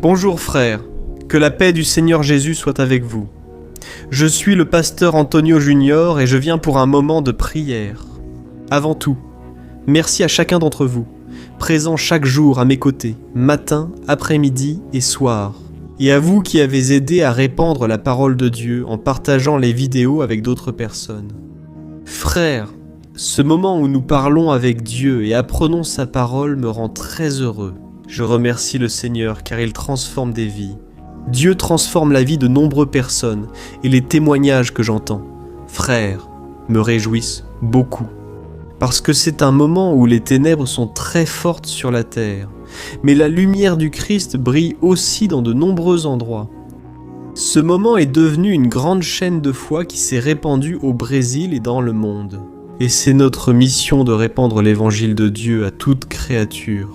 Bonjour frères, que la paix du Seigneur Jésus soit avec vous. Je suis le pasteur Antonio Junior et je viens pour un moment de prière. Avant tout, merci à chacun d'entre vous, présent chaque jour à mes côtés, matin, après-midi et soir. Et à vous qui avez aidé à répandre la parole de Dieu en partageant les vidéos avec d'autres personnes. Frères, ce moment où nous parlons avec Dieu et apprenons sa parole me rend très heureux. Je remercie le Seigneur car il transforme des vies. Dieu transforme la vie de nombreuses personnes et les témoignages que j'entends, frères, me réjouissent beaucoup. Parce que c'est un moment où les ténèbres sont très fortes sur la terre, mais la lumière du Christ brille aussi dans de nombreux endroits. Ce moment est devenu une grande chaîne de foi qui s'est répandue au Brésil et dans le monde. Et c'est notre mission de répandre l'évangile de Dieu à toute créature.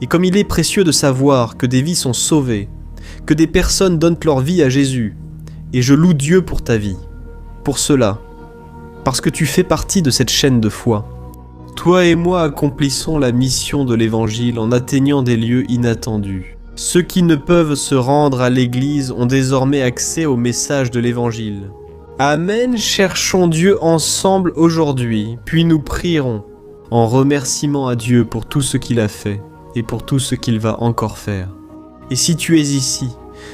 Et comme il est précieux de savoir que des vies sont sauvées, que des personnes donnent leur vie à Jésus, et je loue Dieu pour ta vie. Pour cela, parce que tu fais partie de cette chaîne de foi. Toi et moi accomplissons la mission de l'évangile en atteignant des lieux inattendus. Ceux qui ne peuvent se rendre à l'église ont désormais accès au message de l'évangile. Amen, cherchons Dieu ensemble aujourd'hui, puis nous prierons, en remerciement à Dieu pour tout ce qu'il a fait et pour tout ce qu'il va encore faire. Et si tu es ici,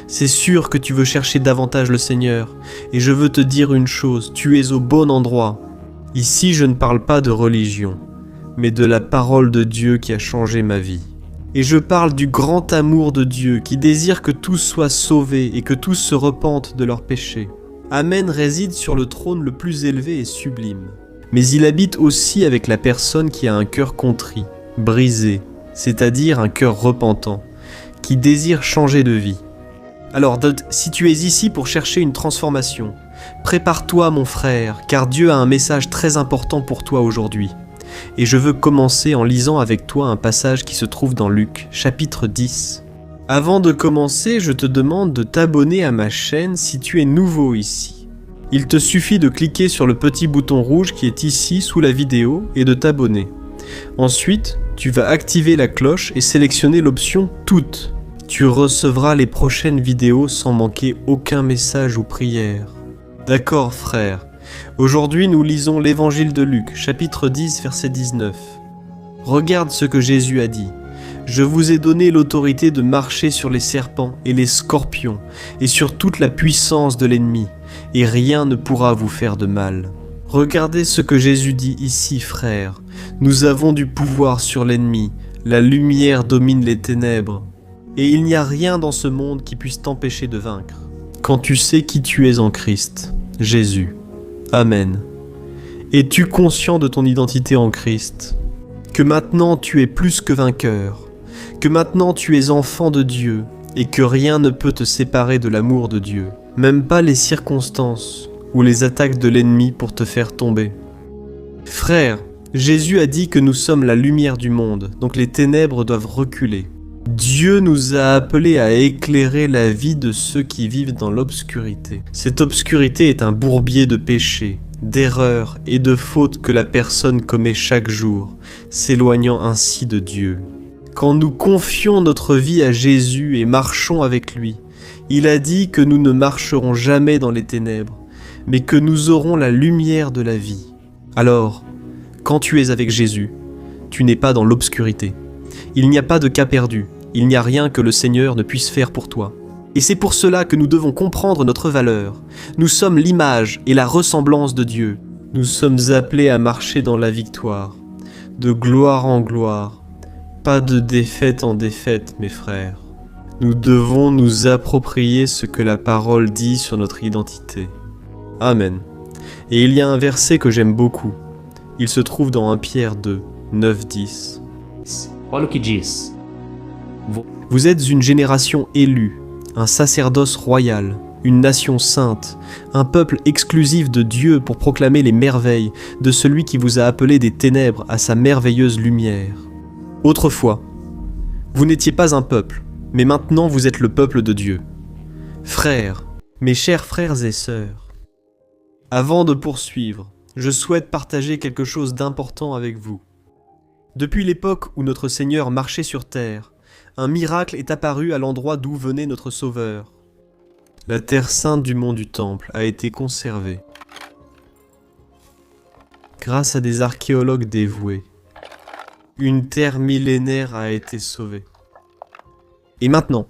c'est sûr que tu veux chercher davantage le Seigneur, et je veux te dire une chose, tu es au bon endroit. Ici, je ne parle pas de religion, mais de la parole de Dieu qui a changé ma vie. Et je parle du grand amour de Dieu qui désire que tous soient sauvés et que tous se repentent de leurs péchés. Amen réside sur le trône le plus élevé et sublime. Mais il habite aussi avec la personne qui a un cœur contrit, brisé, c'est-à-dire un cœur repentant, qui désire changer de vie. Alors, si tu es ici pour chercher une transformation, prépare-toi mon frère, car Dieu a un message très important pour toi aujourd'hui. Et je veux commencer en lisant avec toi un passage qui se trouve dans Luc, chapitre 10. Avant de commencer, je te demande de t'abonner à ma chaîne si tu es nouveau ici. Il te suffit de cliquer sur le petit bouton rouge qui est ici sous la vidéo et de t'abonner. Ensuite, tu vas activer la cloche et sélectionner l'option « Toutes ». Tu recevras les prochaines vidéos sans manquer aucun message ou prière. D'accord, frère. Aujourd'hui, nous lisons l'évangile de Luc, chapitre 10, verset 19. Regarde ce que Jésus a dit. Je vous ai donné l'autorité de marcher sur les serpents et les scorpions et sur toute la puissance de l'ennemi, et rien ne pourra vous faire de mal. Regardez ce que Jésus dit ici, frère. Nous avons du pouvoir sur l'ennemi. La lumière domine les ténèbres. Et il n'y a rien dans ce monde qui puisse t'empêcher de vaincre. Quand tu sais qui tu es en Christ, Jésus. Amen. Es-tu conscient de ton identité en Christ? Que maintenant tu es plus que vainqueur, que maintenant tu es enfant de Dieu et que rien ne peut te séparer de l'amour de Dieu, même pas les circonstances ou les attaques de l'ennemi pour te faire tomber. Frère, Jésus a dit que nous sommes la lumière du monde, donc les ténèbres doivent reculer. Dieu nous a appelés à éclairer la vie de ceux qui vivent dans l'obscurité. Cette obscurité est un bourbier de péchés, d'erreurs et de fautes que la personne commet chaque jour, s'éloignant ainsi de Dieu. Quand nous confions notre vie à Jésus et marchons avec lui, il a dit que nous ne marcherons jamais dans les ténèbres, mais que nous aurons la lumière de la vie. Alors, quand tu es avec Jésus, tu n'es pas dans l'obscurité. Il n'y a pas de cas perdu, il n'y a rien que le Seigneur ne puisse faire pour toi. Et c'est pour cela que nous devons comprendre notre valeur. Nous sommes l'image et la ressemblance de Dieu. Nous sommes appelés à marcher dans la victoire, de gloire en gloire. Pas de défaite en défaite, mes frères. Nous devons nous approprier ce que la parole dit sur notre identité. Amen. Et il y a un verset que j'aime beaucoup. Il se trouve dans 1 Pierre 2, 9-10. Olha o que diz. Vous êtes une génération élue, un sacerdoce royal, une nation sainte, un peuple exclusif de Dieu pour proclamer les merveilles de celui qui vous a appelé des ténèbres à sa merveilleuse lumière. Autrefois, vous n'étiez pas un peuple, mais maintenant vous êtes le peuple de Dieu. Frères, mes chers frères et sœurs, avant de poursuivre, je souhaite partager quelque chose d'important avec vous. Depuis l'époque où notre Seigneur marchait sur terre, un miracle est apparu à l'endroit d'où venait notre Sauveur. La terre sainte du mont du Temple a été conservée. Grâce à des archéologues dévoués, une terre millénaire a été sauvée. Et maintenant,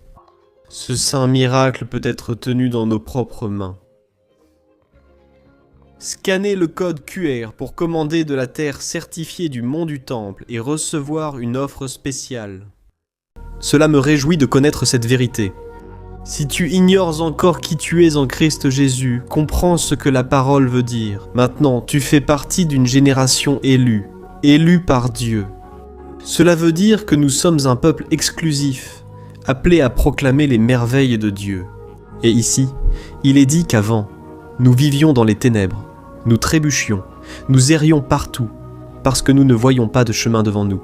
ce saint miracle peut être tenu dans nos propres mains. Scannez le code QR pour commander de la terre certifiée du mont du Temple et recevoir une offre spéciale. Cela me réjouit de connaître cette vérité. Si tu ignores encore qui tu es en Christ Jésus, comprends ce que la parole veut dire. Maintenant, tu fais partie d'une génération élue, élue par Dieu. Cela veut dire que nous sommes un peuple exclusif, appelé à proclamer les merveilles de Dieu. Et ici, il est dit qu'avant, nous vivions dans les ténèbres, nous trébuchions, nous errions partout, parce que nous ne voyions pas de chemin devant nous.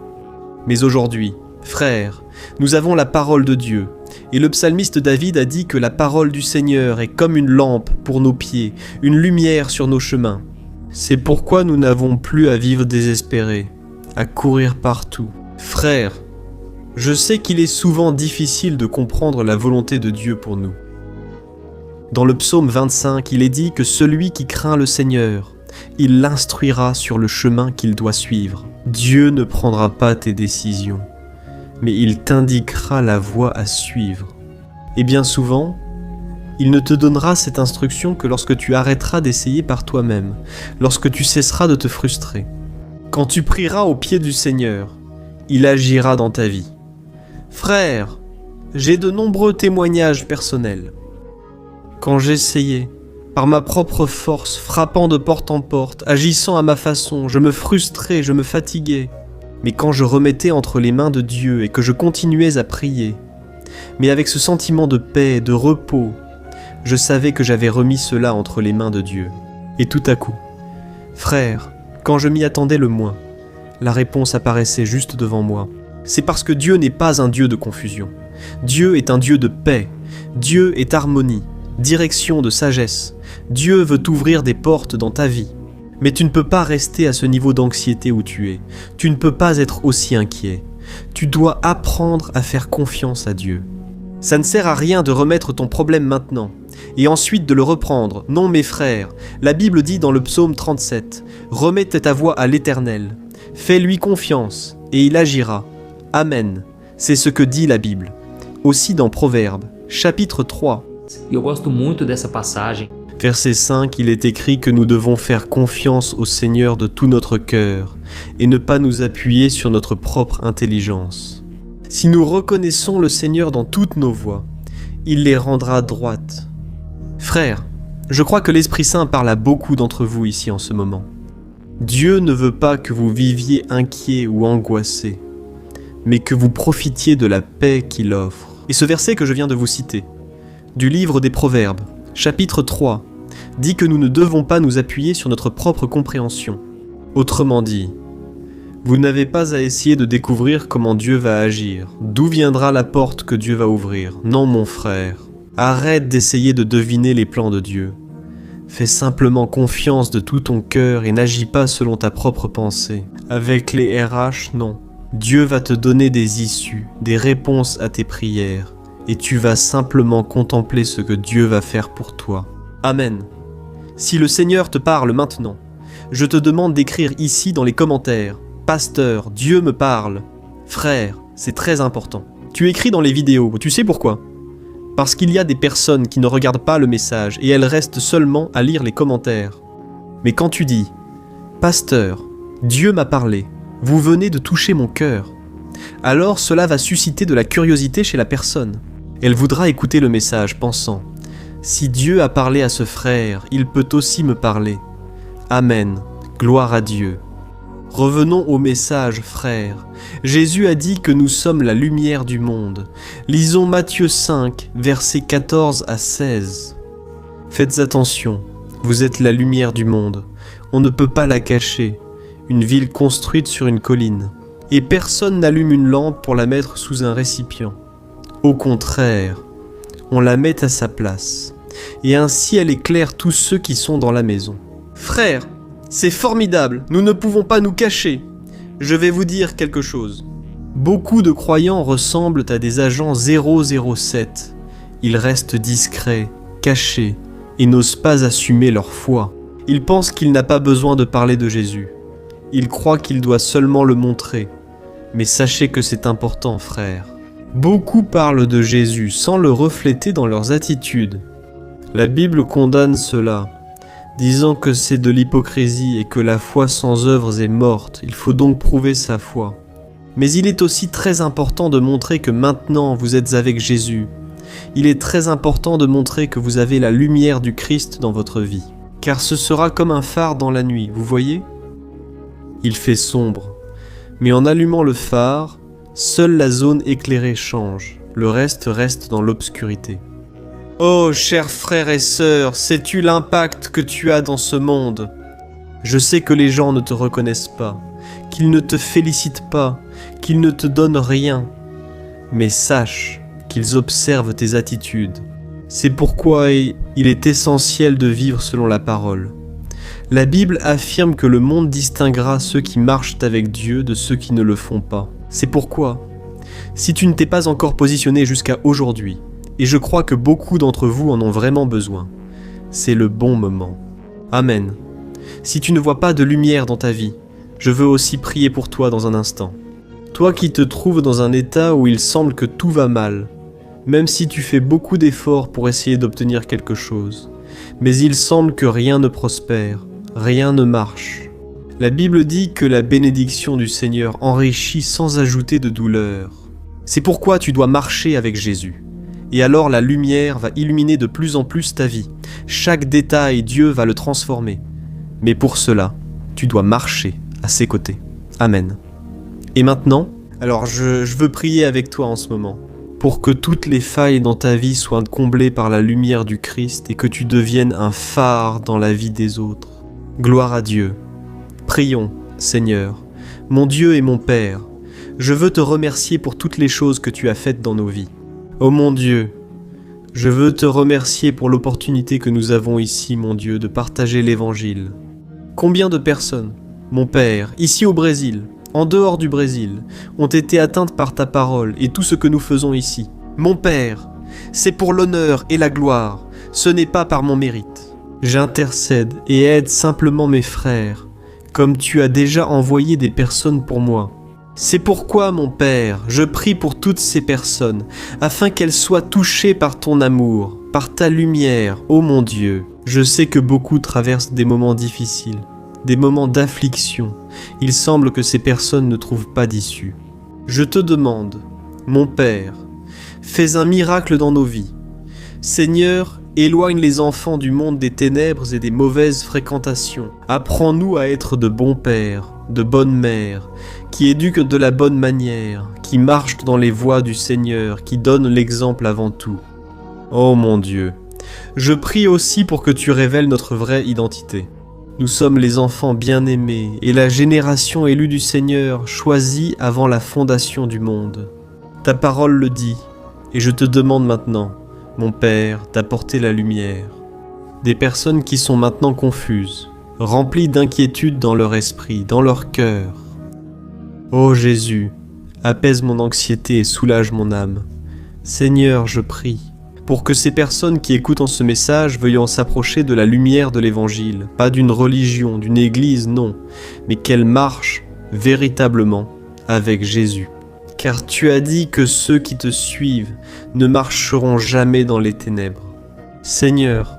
Mais aujourd'hui, frères, nous avons la parole de Dieu, et le psalmiste David a dit que la parole du Seigneur est comme une lampe pour nos pieds, une lumière sur nos chemins. C'est pourquoi nous n'avons plus à vivre désespérés, à courir partout. Frères, je sais qu'il est souvent difficile de comprendre la volonté de Dieu pour nous. Dans le psaume 25, il est dit que celui qui craint le Seigneur, il l'instruira sur le chemin qu'il doit suivre. Dieu ne prendra pas tes décisions, mais il t'indiquera la voie à suivre. Et bien souvent, il ne te donnera cette instruction que lorsque tu arrêteras d'essayer par toi-même, lorsque tu cesseras de te frustrer. Quand tu prieras au pied du Seigneur, il agira dans ta vie. Frère, j'ai de nombreux témoignages personnels. Quand j'essayais, par ma propre force, frappant de porte en porte, agissant à ma façon, je me frustrais, je me fatiguais. Mais quand je remettais entre les mains de Dieu et que je continuais à prier, mais avec ce sentiment de paix, de repos, je savais que j'avais remis cela entre les mains de Dieu. Et tout à coup, frère, quand je m'y attendais le moins, la réponse apparaissait juste devant moi. C'est parce que Dieu n'est pas un Dieu de confusion. Dieu est un Dieu de paix. Dieu est harmonie, direction, de sagesse. Dieu veut t'ouvrir des portes dans ta vie. Mais tu ne peux pas rester à ce niveau d'anxiété où tu es. Tu ne peux pas être aussi inquiet. Tu dois apprendre à faire confiance à Dieu. Ça ne sert à rien de remettre ton problème maintenant, et ensuite de le reprendre. Non, mes frères, la Bible dit dans le psaume 37, « Remets ta voix à l'Éternel, fais-lui confiance, et il agira. Amen. » C'est ce que dit la Bible. Aussi dans Proverbes, chapitre 3. Eu gosto muito dessa passagem. Verset 5, il est écrit que nous devons faire confiance au Seigneur de tout notre cœur et ne pas nous appuyer sur notre propre intelligence. Si nous reconnaissons le Seigneur dans toutes nos voies, il les rendra droites. Frères, je crois que l'Esprit Saint parle à beaucoup d'entre vous ici en ce moment. Dieu ne veut pas que vous viviez inquiets ou angoissés, mais que vous profitiez de la paix qu'il offre. Et ce verset que je viens de vous citer, du livre des Proverbes, chapitre 3, dit que nous ne devons pas nous appuyer sur notre propre compréhension. Autrement dit, vous n'avez pas à essayer de découvrir comment Dieu va agir, d'où viendra la porte que Dieu va ouvrir. Non, mon frère, arrête d'essayer de deviner les plans de Dieu. Fais simplement confiance de tout ton cœur et n'agis pas selon ta propre pensée. Avec les RH, non. Dieu va te donner des issues, des réponses à tes prières, et tu vas simplement contempler ce que Dieu va faire pour toi. Amen. Si le Seigneur te parle maintenant, je te demande d'écrire ici dans les commentaires « Pasteur, Dieu me parle ». Frère, c'est très important. Tu écris dans les vidéos, tu sais pourquoi ? Parce qu'il y a des personnes qui ne regardent pas le message et elles restent seulement à lire les commentaires. Mais quand tu dis « Pasteur, Dieu m'a parlé, vous venez de toucher mon cœur », alors cela va susciter de la curiosité chez la personne. Elle voudra écouter le message pensant « Si Dieu a parlé à ce frère, il peut aussi me parler. » Amen, gloire à Dieu. Revenons au message, frères. Jésus a dit que nous sommes la lumière du monde. Lisons Matthieu 5, versets 14 à 16. Faites attention, vous êtes la lumière du monde. On ne peut pas la cacher. Une ville construite sur une colline. Et personne n'allume une lampe pour la mettre sous un récipient. Au contraire, on la met à sa place. Et ainsi elle éclaire tous ceux qui sont dans la maison. Frères, c'est formidable, nous ne pouvons pas nous cacher. Je vais vous dire quelque chose. Beaucoup de croyants ressemblent à des agents 007. Ils restent discrets, cachés, et n'osent pas assumer leur foi. Ils pensent qu'il n'a pas besoin de parler de Jésus. Ils croient qu'il doit seulement le montrer. Mais sachez que c'est important, frère. Beaucoup parlent de Jésus sans le refléter dans leurs attitudes. La Bible condamne cela, disant que c'est de l'hypocrisie et que la foi sans œuvres est morte. Il faut donc prouver sa foi. Mais il est aussi très important de montrer que maintenant vous êtes avec Jésus. Il est très important de montrer que vous avez la lumière du Christ dans votre vie. Car ce sera comme un phare dans la nuit, vous voyez ? Il fait sombre, mais en allumant le phare, seule la zone éclairée change, le reste dans l'obscurité. Oh, chers frères et sœurs, sais-tu l'impact que tu as dans ce monde ? Je sais que les gens ne te reconnaissent pas, qu'ils ne te félicitent pas, qu'ils ne te donnent rien, mais sache qu'ils observent tes attitudes. C'est pourquoi il est essentiel de vivre selon la parole. La Bible affirme que le monde distinguera ceux qui marchent avec Dieu de ceux qui ne le font pas. C'est pourquoi, si tu ne t'es pas encore positionné jusqu'à aujourd'hui, et je crois que beaucoup d'entre vous en ont vraiment besoin, c'est le bon moment. Amen. Si tu ne vois pas de lumière dans ta vie, je veux aussi prier pour toi dans un instant. Toi qui te trouves dans un état où il semble que tout va mal, même si tu fais beaucoup d'efforts pour essayer d'obtenir quelque chose, mais il semble que rien ne prospère, rien ne marche. La Bible dit que la bénédiction du Seigneur enrichit sans ajouter de douleur. C'est pourquoi tu dois marcher avec Jésus. Et alors la lumière va illuminer de plus en plus ta vie. Chaque détail, Dieu va le transformer. Mais pour cela, tu dois marcher à ses côtés. Amen. Et maintenant, alors je veux prier avec toi en ce moment, pour que toutes les failles dans ta vie soient comblées par la lumière du Christ et que tu deviennes un phare dans la vie des autres. Gloire à Dieu. Prions, Seigneur, mon Dieu et mon Père, je veux te remercier pour toutes les choses que tu as faites dans nos vies. Ô mon Dieu, je veux te remercier pour l'opportunité que nous avons ici, mon Dieu, de partager l'Évangile. Combien de personnes, mon Père, ici au Brésil, en dehors du Brésil, ont été atteintes par ta parole et tout ce que nous faisons ici. Mon Père, c'est pour l'honneur et la gloire, ce n'est pas par mon mérite. J'intercède et aide simplement mes frères, comme tu as déjà envoyé des personnes pour moi. C'est pourquoi, mon Père, je prie pour toutes ces personnes, afin qu'elles soient touchées par ton amour, par ta lumière, ô mon Dieu. Je sais que beaucoup traversent des moments difficiles, des moments d'affliction. Il semble que ces personnes ne trouvent pas d'issue. Je te demande, mon Père, fais un miracle dans nos vies. Seigneur, éloigne les enfants du monde des ténèbres et des mauvaises fréquentations. Apprends-nous à être de bons pères, de bonnes mères, qui éduquent de la bonne manière, qui marchent dans les voies du Seigneur, qui donnent l'exemple avant tout. Oh mon Dieu, je prie aussi pour que tu révèles notre vraie identité. Nous sommes les enfants bien-aimés et la génération élue du Seigneur, choisie avant la fondation du monde. Ta parole le dit, et je te demande maintenant, mon Père, d'apporter la lumière. Des personnes qui sont maintenant confuses, remplies d'inquiétude dans leur esprit, dans leur cœur. Ô Jésus, apaise mon anxiété et soulage mon âme. Seigneur, je prie, pour que ces personnes qui écoutent ce message veuillent s'approcher de la lumière de l'Évangile, pas d'une religion, d'une église, non, mais qu'elles marchent véritablement avec Jésus. Car tu as dit que ceux qui te suivent ne marcheront jamais dans les ténèbres. Seigneur,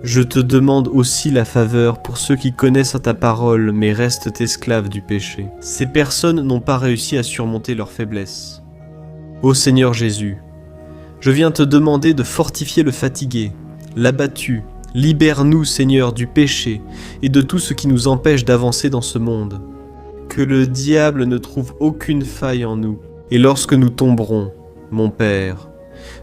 je te demande aussi la faveur pour ceux qui connaissent ta parole mais restent esclaves du péché. Ces personnes n'ont pas réussi à surmonter leurs faiblesses. Ô Seigneur Jésus, je viens te demander de fortifier le fatigué, l'abattu. Libère-nous, Seigneur, du péché et de tout ce qui nous empêche d'avancer dans ce monde. Que le diable ne trouve aucune faille en nous. Et lorsque nous tomberons, mon Père,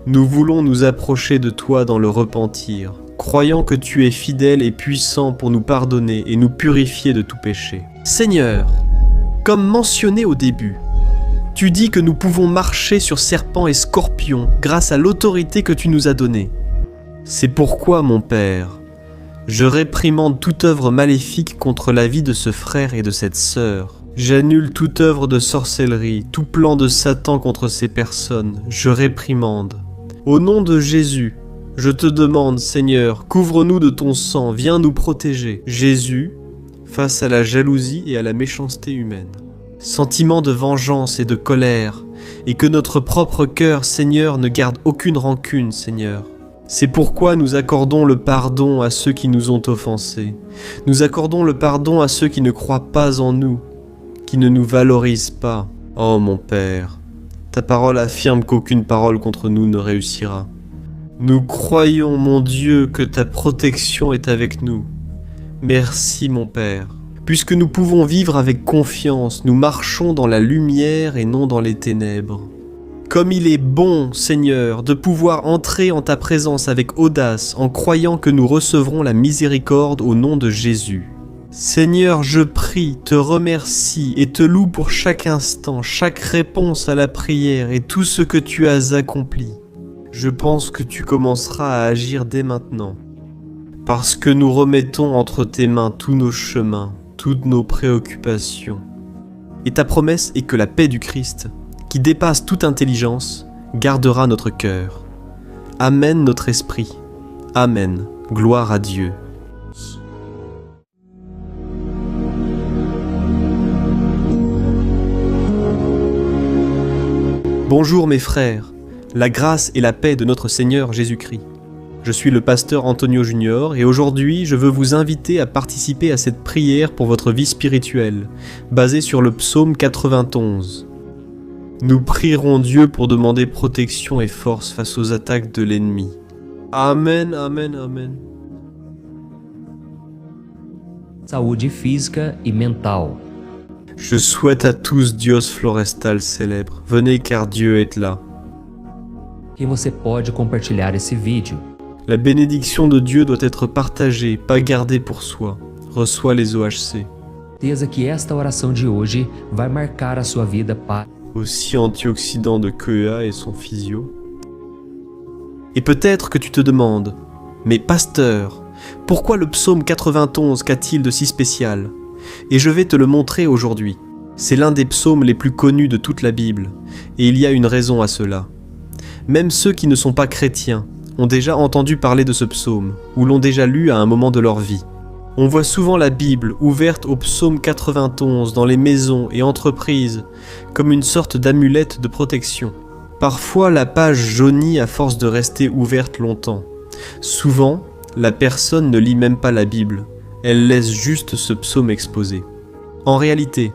nous voulons nous approcher de toi dans le repentir, croyant que tu es fidèle et puissant pour nous pardonner et nous purifier de tout péché. Seigneur, comme mentionné au début, tu dis que nous pouvons marcher sur serpents et scorpions grâce à l'autorité que tu nous as donnée. C'est pourquoi, mon Père, je réprimande toute œuvre maléfique contre la vie de ce frère et de cette sœur. J'annule toute œuvre de sorcellerie, tout plan de Satan contre ces personnes, je réprimande. Au nom de Jésus, je te demande, Seigneur, couvre-nous de ton sang, viens nous protéger. Jésus, face à la jalousie et à la méchanceté humaine. Sentiment de vengeance et de colère, et que notre propre cœur, Seigneur, ne garde aucune rancune, Seigneur. C'est pourquoi nous accordons le pardon à ceux qui nous ont offensés. Nous accordons le pardon à ceux qui ne croient pas en nous, qui ne nous valorisent pas. Oh mon Père, ta parole affirme qu'aucune parole contre nous ne réussira. Nous croyons, mon Dieu, que ta protection est avec nous. Merci, mon Père. Puisque nous pouvons vivre avec confiance, nous marchons dans la lumière et non dans les ténèbres. Comme il est bon, Seigneur, de pouvoir entrer en ta présence avec audace en croyant que nous recevrons la miséricorde au nom de Jésus. Seigneur, je prie, te remercie et te loue pour chaque instant, chaque réponse à la prière et tout ce que tu as accompli. Je pense que tu commenceras à agir dès maintenant, parce que nous remettons entre tes mains tous nos chemins, toutes nos préoccupations. Et ta promesse est que la paix du Christ, qui dépasse toute intelligence, gardera notre cœur. Amen notre esprit. Amen. Gloire à Dieu. Bonjour mes frères, la grâce et la paix de notre Seigneur Jésus-Christ. Je suis le pasteur Antonio Junior et aujourd'hui je veux vous inviter à participer à cette prière pour votre vie spirituelle, basée sur le psaume 91. Nous prierons Dieu pour demander protection et force face aux attaques de l'ennemi. Amen, amen, amen. Saúde física e mental. Je souhaite à tous Dios Florestal célèbre. Venez car Dieu est là. Que você pode compartilhar esse vídeo. La bénédiction de Dieu doit être partagée, pas gardée pour soi. Reçois les OHC. Certeza que esta oração de hoje vai marcar a sua vida para Aussi antioxydant de QEA et son physio. Et peut-être que tu te demandes, mais pasteur, pourquoi le psaume 91 qu'a-t-il de si spécial ? Et je vais te le montrer aujourd'hui. C'est l'un des psaumes les plus connus de toute la Bible, et il y a une raison à cela. Même ceux qui ne sont pas chrétiens ont déjà entendu parler de ce psaume, ou l'ont déjà lu à un moment de leur vie. On voit souvent la Bible ouverte au psaume 91 dans les maisons et entreprises, comme une sorte d'amulette de protection. Parfois, la page jaunit à force de rester ouverte longtemps. Souvent, la personne ne lit même pas la Bible, elle laisse juste ce psaume exposé. En réalité,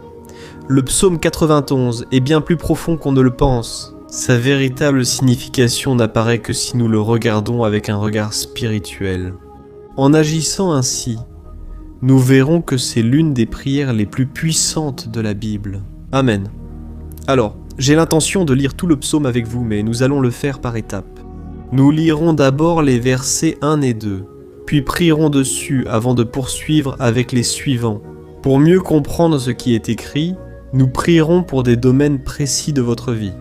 le psaume 91 est bien plus profond qu'on ne le pense. Sa véritable signification n'apparaît que si nous le regardons avec un regard spirituel. En agissant ainsi, nous verrons que c'est l'une des prières les plus puissantes de la Bible. Amen. Alors, j'ai l'intention de lire tout le psaume avec vous, mais nous allons le faire par étapes. Nous lirons d'abord les versets 1 et 2, puis prierons dessus avant de poursuivre avec les suivants. Pour mieux comprendre ce qui est écrit, nous prierons pour des domaines précis de votre vie.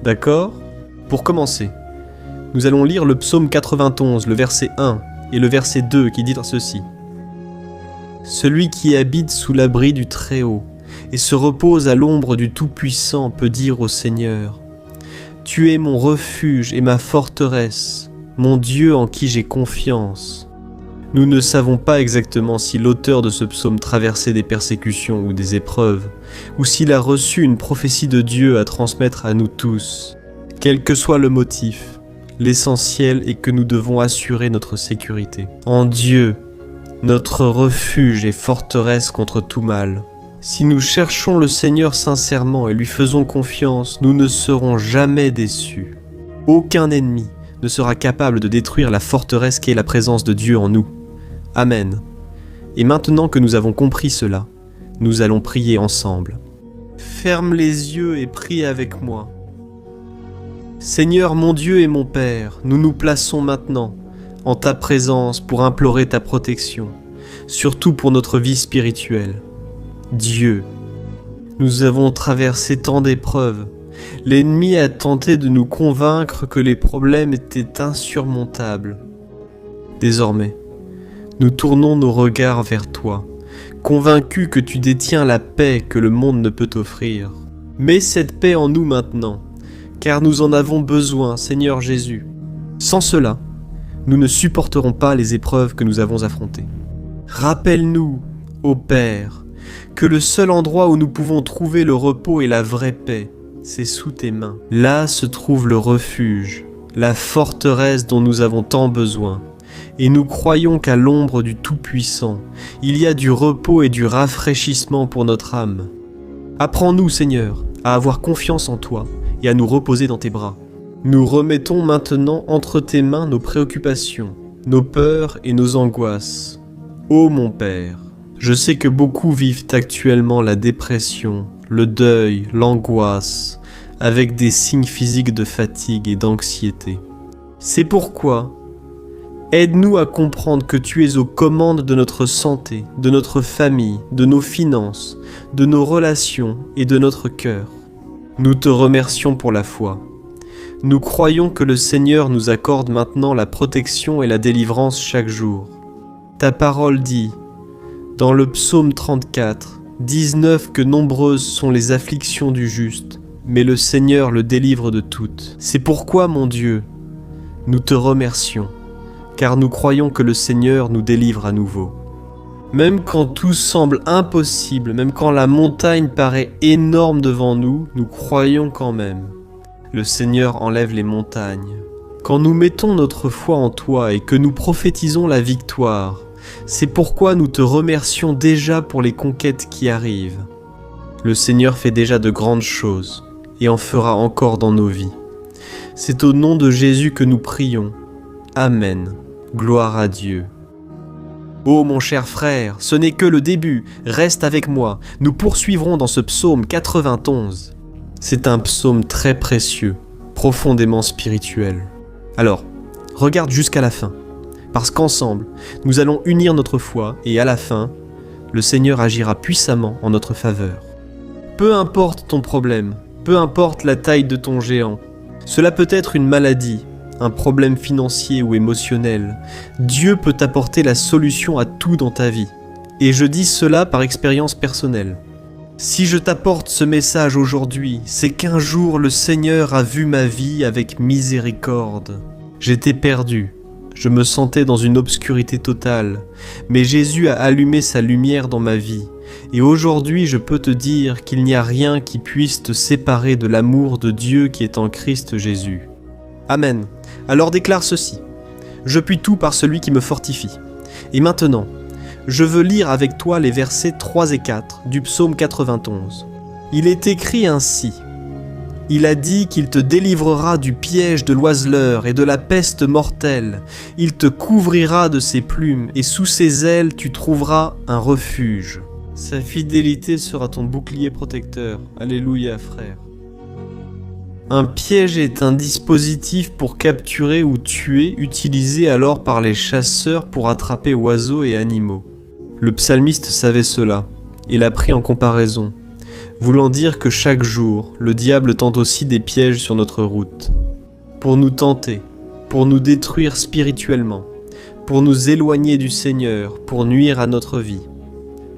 D'accord ? Pour commencer, nous allons lire le psaume 91, le verset 1 et le verset 2 qui dit ceci. Celui qui habite sous l'abri du Très-Haut et se repose à l'ombre du Tout-Puissant peut dire au Seigneur : Tu es mon refuge et ma forteresse, mon Dieu en qui j'ai confiance. Nous ne savons pas exactement si l'auteur de ce psaume traversait des persécutions ou des épreuves, ou s'il a reçu une prophétie de Dieu à transmettre à nous tous. Quel que soit le motif, l'essentiel est que nous devons assurer notre sécurité. En Dieu, notre refuge et forteresse contre tout mal. Si nous cherchons le Seigneur sincèrement et lui faisons confiance, nous ne serons jamais déçus. Aucun ennemi ne sera capable de détruire la forteresse qu'est la présence de Dieu en nous. Amen. Et maintenant que nous avons compris cela, nous allons prier ensemble. Ferme les yeux et prie avec moi. Seigneur mon Dieu et mon Père, nous nous plaçons maintenant en ta présence pour implorer ta protection, surtout pour notre vie spirituelle. Dieu, nous avons traversé tant d'épreuves. L'ennemi a tenté de nous convaincre que les problèmes étaient insurmontables. Désormais, nous tournons nos regards vers toi, convaincus que tu détiens la paix que le monde ne peut offrir. Mets cette paix en nous maintenant, car nous en avons besoin, Seigneur Jésus. Sans cela, nous ne supporterons pas les épreuves que nous avons affrontées. Rappelle-nous, ô Père, que le seul endroit où nous pouvons trouver le repos et la vraie paix, c'est sous tes mains. Là se trouve le refuge, la forteresse dont nous avons tant besoin. Et nous croyons qu'à l'ombre du Tout-Puissant, il y a du repos et du rafraîchissement pour notre âme. Apprends-nous, Seigneur, à avoir confiance en toi et à nous reposer dans tes bras. Nous remettons maintenant entre tes mains nos préoccupations, nos peurs et nos angoisses. Ô mon Père, je sais que beaucoup vivent actuellement la dépression, le deuil, l'angoisse, avec des signes physiques de fatigue et d'anxiété. C'est pourquoi, aide-nous à comprendre que tu es aux commandes de notre santé, de notre famille, de nos finances, de nos relations et de notre cœur. Nous te remercions pour la foi. Nous croyons que le Seigneur nous accorde maintenant la protection et la délivrance chaque jour. Ta parole dit, dans le psaume 34, 19, que nombreuses sont les afflictions du juste, mais le Seigneur le délivre de toutes. C'est pourquoi, mon Dieu, nous te remercions, car nous croyons que le Seigneur nous délivre à nouveau. Même quand tout semble impossible, même quand la montagne paraît énorme devant nous, nous croyons quand même. Le Seigneur enlève les montagnes. Quand nous mettons notre foi en toi et que nous prophétisons la victoire, c'est pourquoi nous te remercions déjà pour les conquêtes qui arrivent. Le Seigneur fait déjà de grandes choses et en fera encore dans nos vies. C'est au nom de Jésus que nous prions. Amen. Gloire à Dieu. Ô mon cher frère, ce n'est que le début, reste avec moi, nous poursuivrons dans ce psaume 91. C'est un psaume très précieux, profondément spirituel. Alors, regarde jusqu'à la fin, parce qu'ensemble, nous allons unir notre foi et à la fin, le Seigneur agira puissamment en notre faveur. Peu importe ton problème, peu importe la taille de ton géant, cela peut être une maladie, un problème financier ou émotionnel, Dieu peut t'apporter la solution à tout dans ta vie. Et je dis cela par expérience personnelle. Si je t'apporte ce message aujourd'hui, c'est qu'un jour le Seigneur a vu ma vie avec miséricorde. J'étais perdu, je me sentais dans une obscurité totale, mais Jésus a allumé sa lumière dans ma vie. Et aujourd'hui, je peux te dire qu'il n'y a rien qui puisse te séparer de l'amour de Dieu qui est en Christ Jésus. Amen. Alors déclare ceci. Je puis tout par celui qui me fortifie. Et maintenant, je veux lire avec toi les versets 3 et 4 du psaume 91. Il est écrit ainsi. Il a dit qu'il te délivrera du piège de l'oiseleur et de la peste mortelle. Il te couvrira de ses plumes et sous ses ailes tu trouveras un refuge. Sa fidélité sera ton bouclier protecteur. Alléluia, frère. Un piège est un dispositif pour capturer ou tuer, utilisé alors par les chasseurs pour attraper oiseaux et animaux. Le psalmiste savait cela, et l'a pris en comparaison, voulant dire que chaque jour, le diable tente aussi des pièges sur notre route, pour nous tenter, pour nous détruire spirituellement, pour nous éloigner du Seigneur, pour nuire à notre vie,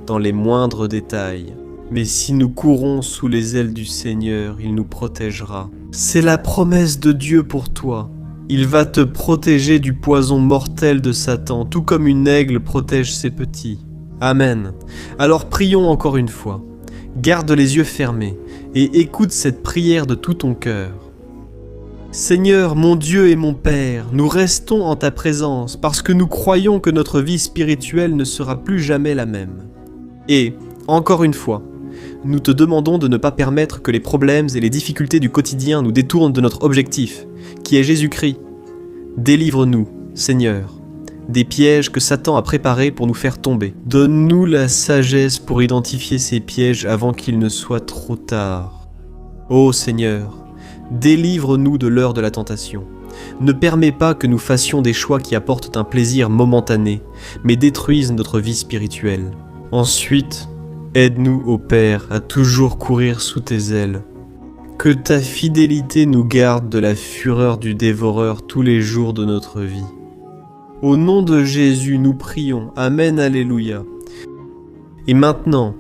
dans les moindres détails. Mais si nous courons sous les ailes du Seigneur, il nous protégera. C'est la promesse de Dieu pour toi. Il va te protéger du poison mortel de Satan, tout comme une aigle protège ses petits. Amen. Alors prions encore une fois. Garde les yeux fermés et écoute cette prière de tout ton cœur. Seigneur, mon Dieu et mon Père, nous restons en ta présence parce que nous croyons que notre vie spirituelle ne sera plus jamais la même. Et, encore une fois, nous te demandons de ne pas permettre que les problèmes et les difficultés du quotidien nous détournent de notre objectif, qui est Jésus-Christ. Délivre-nous, Seigneur, des pièges que Satan a préparés pour nous faire tomber. Donne-nous la sagesse pour identifier ces pièges avant qu'il ne soit trop tard. Ô Seigneur, délivre-nous de l'heure de la tentation. Ne permets pas que nous fassions des choix qui apportent un plaisir momentané, mais détruisent notre vie spirituelle. Ensuite, aide-nous, ô Père, à toujours courir sous tes ailes. Que ta fidélité nous garde de la fureur du dévoreur tous les jours de notre vie. Au nom de Jésus, nous prions. Amen, Alléluia. Et maintenant,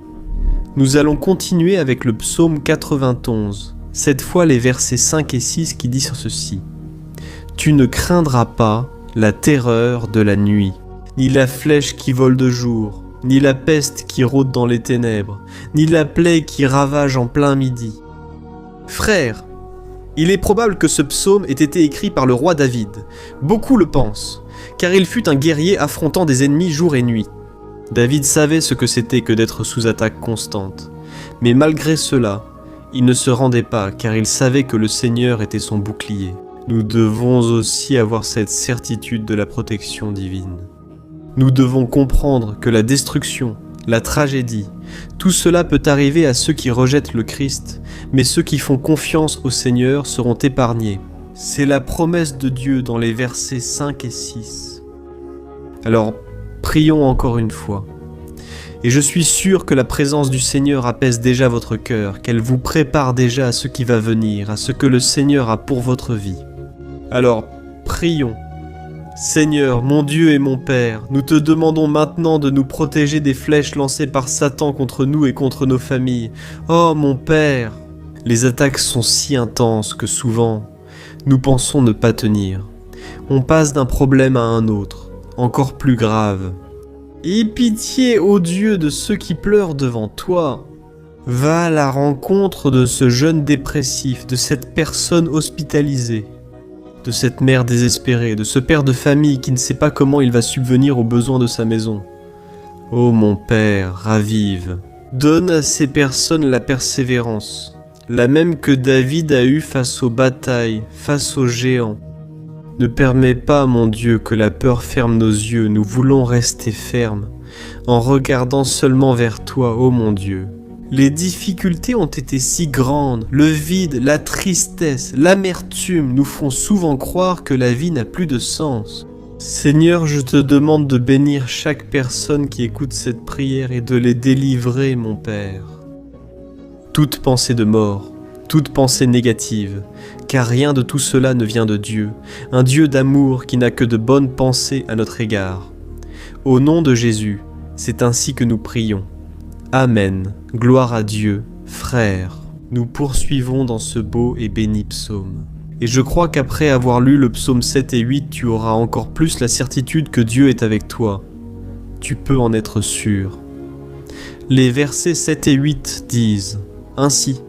nous allons continuer avec le psaume 91, cette fois les versets 5 et 6 qui disent ceci. « Tu ne craindras pas la terreur de la nuit, ni la flèche qui vole de jour, ni la peste qui rôde dans les ténèbres, ni la plaie qui ravage en plein midi. » Frères, il est probable que ce psaume ait été écrit par le roi David. Beaucoup le pensent, car il fut un guerrier affrontant des ennemis jour et nuit. David savait ce que c'était que d'être sous attaque constante. Mais malgré cela, il ne se rendait pas, car il savait que le Seigneur était son bouclier. Nous devons aussi avoir cette certitude de la protection divine. Nous devons comprendre que la destruction, la tragédie, tout cela peut arriver à ceux qui rejettent le Christ, mais ceux qui font confiance au Seigneur seront épargnés. C'est la promesse de Dieu dans les versets 5 et 6. Alors, prions encore une fois. Et je suis sûr que la présence du Seigneur apaise déjà votre cœur, qu'elle vous prépare déjà à ce qui va venir, à ce que le Seigneur a pour votre vie. Alors, prions. Seigneur, mon Dieu et mon Père, nous te demandons maintenant de nous protéger des flèches lancées par Satan contre nous et contre nos familles. Oh mon Père, les attaques sont si intenses que souvent, nous pensons ne pas tenir. On passe d'un problème à un autre, encore plus grave. Aie pitié, ô Dieu, de ceux qui pleurent devant toi. Va à la rencontre de ce jeune dépressif, de cette personne hospitalisée, de cette mère désespérée, de ce père de famille qui ne sait pas comment il va subvenir aux besoins de sa maison. Ô mon Père, ravive, donne à ces personnes la persévérance, la même que David a eue face aux batailles, face aux géants. Ne permets pas, mon Dieu, que la peur ferme nos yeux, nous voulons rester fermes, en regardant seulement vers toi, ô mon Dieu. Les difficultés ont été si grandes, le vide, la tristesse, l'amertume nous font souvent croire que la vie n'a plus de sens. Seigneur, je te demande de bénir chaque personne qui écoute cette prière et de les délivrer, mon Père. Toute pensée de mort, toute pensée négative, car rien de tout cela ne vient de Dieu, un Dieu d'amour qui n'a que de bonnes pensées à notre égard. Au nom de Jésus, c'est ainsi que nous prions. Amen. Gloire à Dieu, frères. Nous poursuivons dans ce beau et béni psaume. Et je crois qu'après avoir lu le psaume 7 et 8, tu auras encore plus la certitude que Dieu est avec toi. Tu peux en être sûr. Les versets 7 et 8 disent « Ainsi,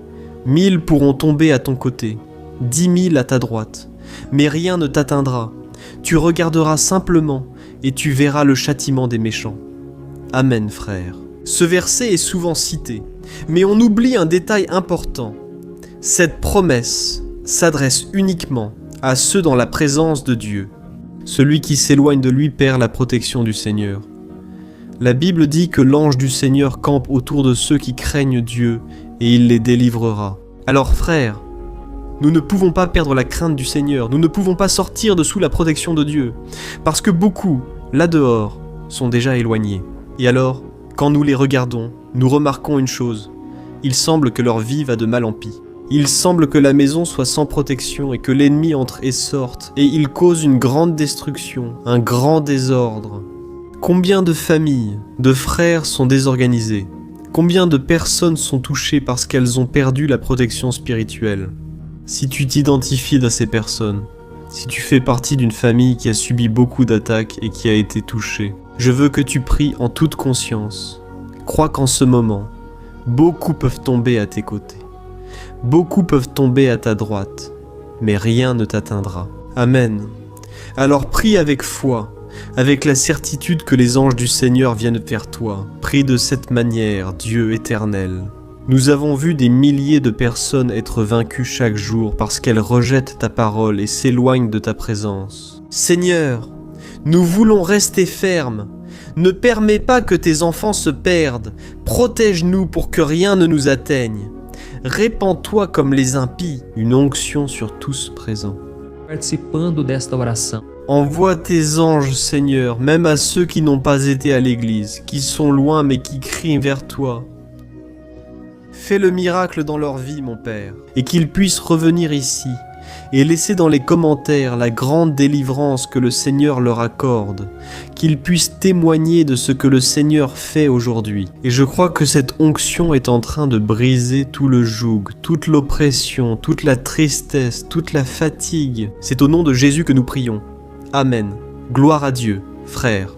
1000 pourront tomber à ton côté, 10 000 à ta droite, mais rien ne t'atteindra. Tu regarderas simplement et tu verras le châtiment des méchants. » Amen, frères. Ce verset est souvent cité, mais on oublie un détail important. Cette promesse s'adresse uniquement à ceux dans la présence de Dieu. Celui qui s'éloigne de lui perd la protection du Seigneur. La Bible dit que l'ange du Seigneur campe autour de ceux qui craignent Dieu et il les délivrera. Alors frères, nous ne pouvons pas perdre la crainte du Seigneur, nous ne pouvons pas sortir de sous la protection de Dieu, parce que beaucoup, là dehors, sont déjà éloignés. Et alors, quand nous les regardons, nous remarquons une chose. Il semble que leur vie va de mal en pis. Il semble que la maison soit sans protection et que l'ennemi entre et sorte, et il cause une grande destruction, un grand désordre. Combien de familles, de frères sont désorganisés? Combien de personnes sont touchées parce qu'elles ont perdu la protection spirituelle? Si tu t'identifies à ces personnes, si tu fais partie d'une famille qui a subi beaucoup d'attaques et qui a été touchée, je veux que tu pries en toute conscience. Crois qu'en ce moment, beaucoup peuvent tomber à tes côtés. Beaucoup peuvent tomber à ta droite, mais rien ne t'atteindra. Amen. Alors prie avec foi, avec la certitude que les anges du Seigneur viennent vers toi. Prie de cette manière, Dieu éternel. Nous avons vu des milliers de personnes être vaincues chaque jour parce qu'elles rejettent ta parole et s'éloignent de ta présence. Seigneur, nous voulons rester fermes. Ne permets pas que tes enfants se perdent. Protège-nous pour que rien ne nous atteigne. Répands-toi comme les impies, une onction sur tous présents. Participando desta oração. Envoie tes anges, Seigneur, même à ceux qui n'ont pas été à l'église, qui sont loin mais qui crient vers toi. Fais le miracle dans leur vie, mon Père, et qu'ils puissent revenir ici, et laissez dans les commentaires la grande délivrance que le Seigneur leur accorde, qu'ils puissent témoigner de ce que le Seigneur fait aujourd'hui. Et je crois que cette onction est en train de briser tout le joug, toute l'oppression, toute la tristesse, toute la fatigue. C'est au nom de Jésus que nous prions. Amen. Gloire à Dieu, frères.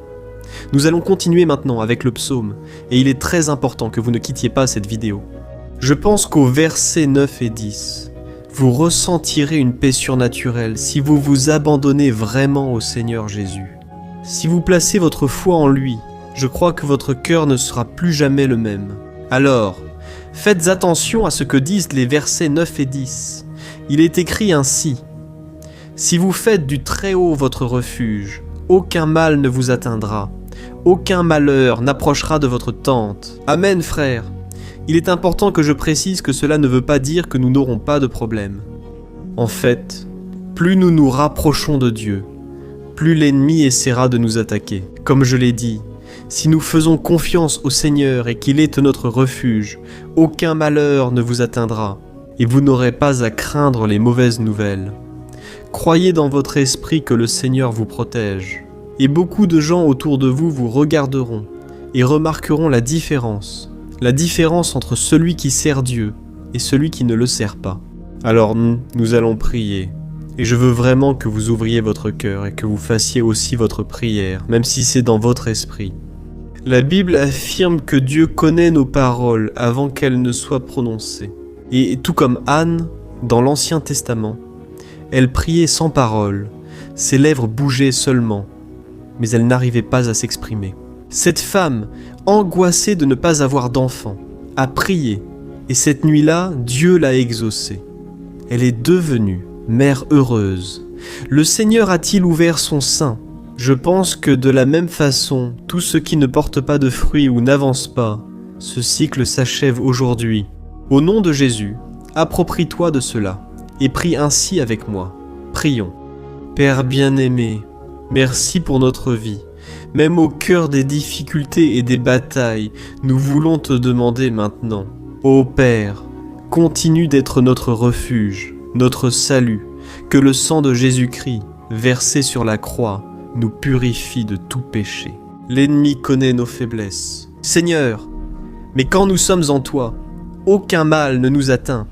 Nous allons continuer maintenant avec le psaume, et il est très important que vous ne quittiez pas cette vidéo. Je pense qu'aux versets 9 et 10, vous ressentirez une paix surnaturelle si vous vous abandonnez vraiment au Seigneur Jésus. Si vous placez votre foi en lui, je crois que votre cœur ne sera plus jamais le même. Alors, faites attention à ce que disent les versets 9 et 10. Il est écrit ainsi: « Si vous faites du Très-Haut votre refuge, aucun mal ne vous atteindra, aucun malheur n'approchera de votre tente. » Amen, frères. Il est important que je précise que cela ne veut pas dire que nous n'aurons pas de problème. En fait, plus nous nous rapprochons de Dieu, plus l'ennemi essaiera de nous attaquer. Comme je l'ai dit, si nous faisons confiance au Seigneur et qu'il est notre refuge, aucun malheur ne vous atteindra, et vous n'aurez pas à craindre les mauvaises nouvelles. Croyez dans votre esprit que le Seigneur vous protège, et beaucoup de gens autour de vous vous regarderont et remarqueront la différence entre celui qui sert Dieu et celui qui ne le sert pas. Alors nous allons prier, et je veux vraiment que vous ouvriez votre cœur et que vous fassiez aussi votre prière, même si c'est dans votre esprit. La Bible affirme que Dieu connaît nos paroles avant qu'elles ne soient prononcées. Et tout comme Anne, dans l'Ancien Testament, elle priait sans parole, ses lèvres bougeaient seulement, mais elle n'arrivait pas à s'exprimer. Cette femme, angoissée de ne pas avoir d'enfant, a prié, et cette nuit-là, Dieu l'a exaucée. Elle est devenue mère heureuse. Le Seigneur a-t-il ouvert son sein? Je pense que de la même façon, tous ceux qui ne portent pas de fruits ou n'avancent pas, ce cycle s'achève aujourd'hui. Au nom de Jésus, approprie-toi de cela, et prie ainsi avec moi. Prions. Père bien-aimé, merci pour notre vie. Même au cœur des difficultés et des batailles, nous voulons te demander maintenant. Ô Père, continue d'être notre refuge, notre salut, que le sang de Jésus-Christ, versé sur la croix, nous purifie de tout péché. L'ennemi connaît nos faiblesses. Seigneur, mais quand nous sommes en toi, aucun mal ne nous atteint,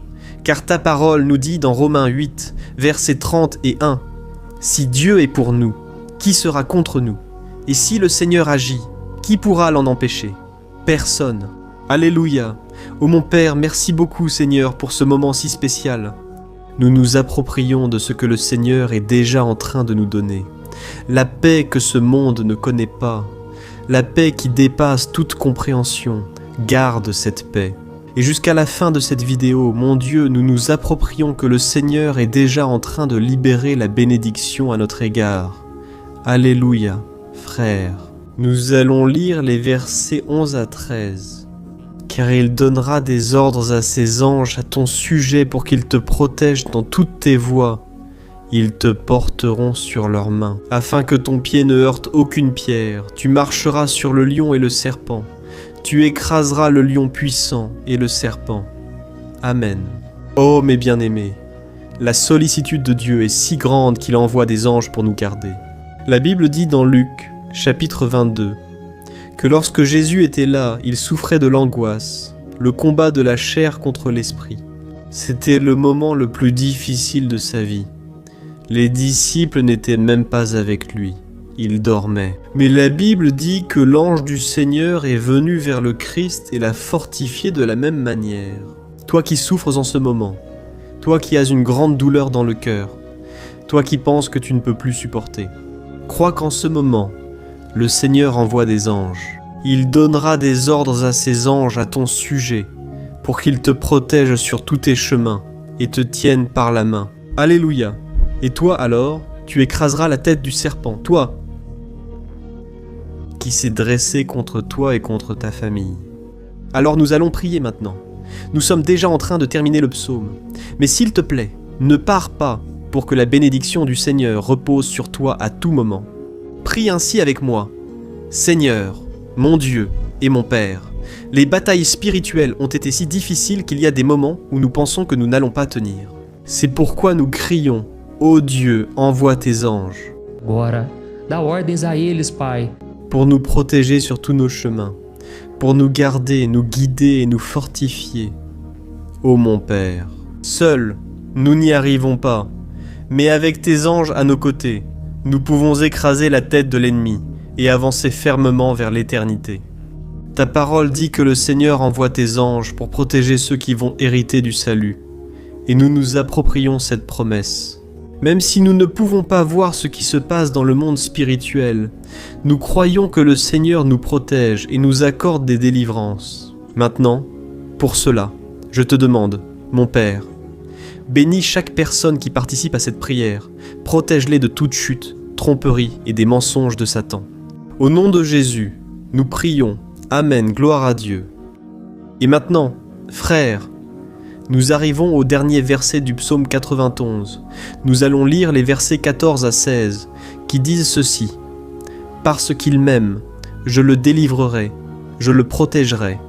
car ta parole nous dit dans Romains 8, versets 30 et 1, « Si Dieu est pour nous, qui sera contre nous ? Et si le Seigneur agit, qui pourra l'en empêcher ? Personne. Alléluia. Ô mon Père, merci beaucoup Seigneur pour ce moment si spécial. Nous nous approprions de ce que le Seigneur est déjà en train de nous donner. La paix que ce monde ne connaît pas, la paix qui dépasse toute compréhension, garde cette paix. Et jusqu'à la fin de cette vidéo, mon Dieu, nous nous approprions que le Seigneur est déjà en train de libérer la bénédiction à notre égard. Alléluia. Frères, nous allons lire les versets 11 à 13. « Car il donnera des ordres à ses anges à ton sujet pour qu'ils te protègent dans toutes tes voies. Ils te porteront sur leurs mains, afin que ton pied ne heurte aucune pierre. Tu marcheras sur le lion et le serpent. Tu écraseras le lion puissant et le serpent. Amen. Oh mes bien-aimés, la sollicitude de Dieu est si grande qu'il envoie des anges pour nous garder. La Bible dit dans Luc, chapitre 22, que lorsque Jésus était là, il souffrait de l'angoisse, le combat de la chair contre l'esprit. C'était le moment le plus difficile de sa vie. Les disciples n'étaient même pas avec lui, ils dormaient. Mais la Bible dit que l'ange du Seigneur est venu vers le Christ et l'a fortifié de la même manière. Toi qui souffres en ce moment, toi qui as une grande douleur dans le cœur, toi qui penses que tu ne peux plus supporter, crois qu'en ce moment, le Seigneur envoie des anges. Il donnera des ordres à ses anges à ton sujet, pour qu'ils te protègent sur tous tes chemins et te tiennent par la main. Alléluia. Et toi alors, tu écraseras la tête du serpent, toi, qui s'est dressé contre toi et contre ta famille. Alors nous allons prier maintenant. Nous sommes déjà en train de terminer le psaume. Mais s'il te plaît, ne pars pas pour que la bénédiction du Seigneur repose sur toi à tout moment. Prie ainsi avec moi. Seigneur, mon Dieu et mon Père, les batailles spirituelles ont été si difficiles qu'il y a des moments où nous pensons que nous n'allons pas tenir. C'est pourquoi nous crions, ô Dieu, envoie tes anges, Agora, dá ordens a eles, Pai, pour nous protéger sur tous nos chemins, pour nous garder, nous guider et nous fortifier. Ô mon Père, seuls, nous n'y arrivons pas, mais avec tes anges à nos côtés, nous pouvons écraser la tête de l'ennemi et avancer fermement vers l'éternité. Ta parole dit que le Seigneur envoie tes anges pour protéger ceux qui vont hériter du salut, et nous nous approprions cette promesse. Même si nous ne pouvons pas voir ce qui se passe dans le monde spirituel, nous croyons que le Seigneur nous protège et nous accorde des délivrances. Maintenant, pour cela, je te demande, mon Père, bénis chaque personne qui participe à cette prière, protège-les de toute chute, tromperie et des mensonges de Satan. Au nom de Jésus, nous prions, Amen, gloire à Dieu. Et maintenant, frères, nous arrivons au dernier verset du psaume 91. Nous allons lire les versets 14 à 16 qui disent ceci. « Parce qu'il m'aime, je le délivrerai, je le protégerai,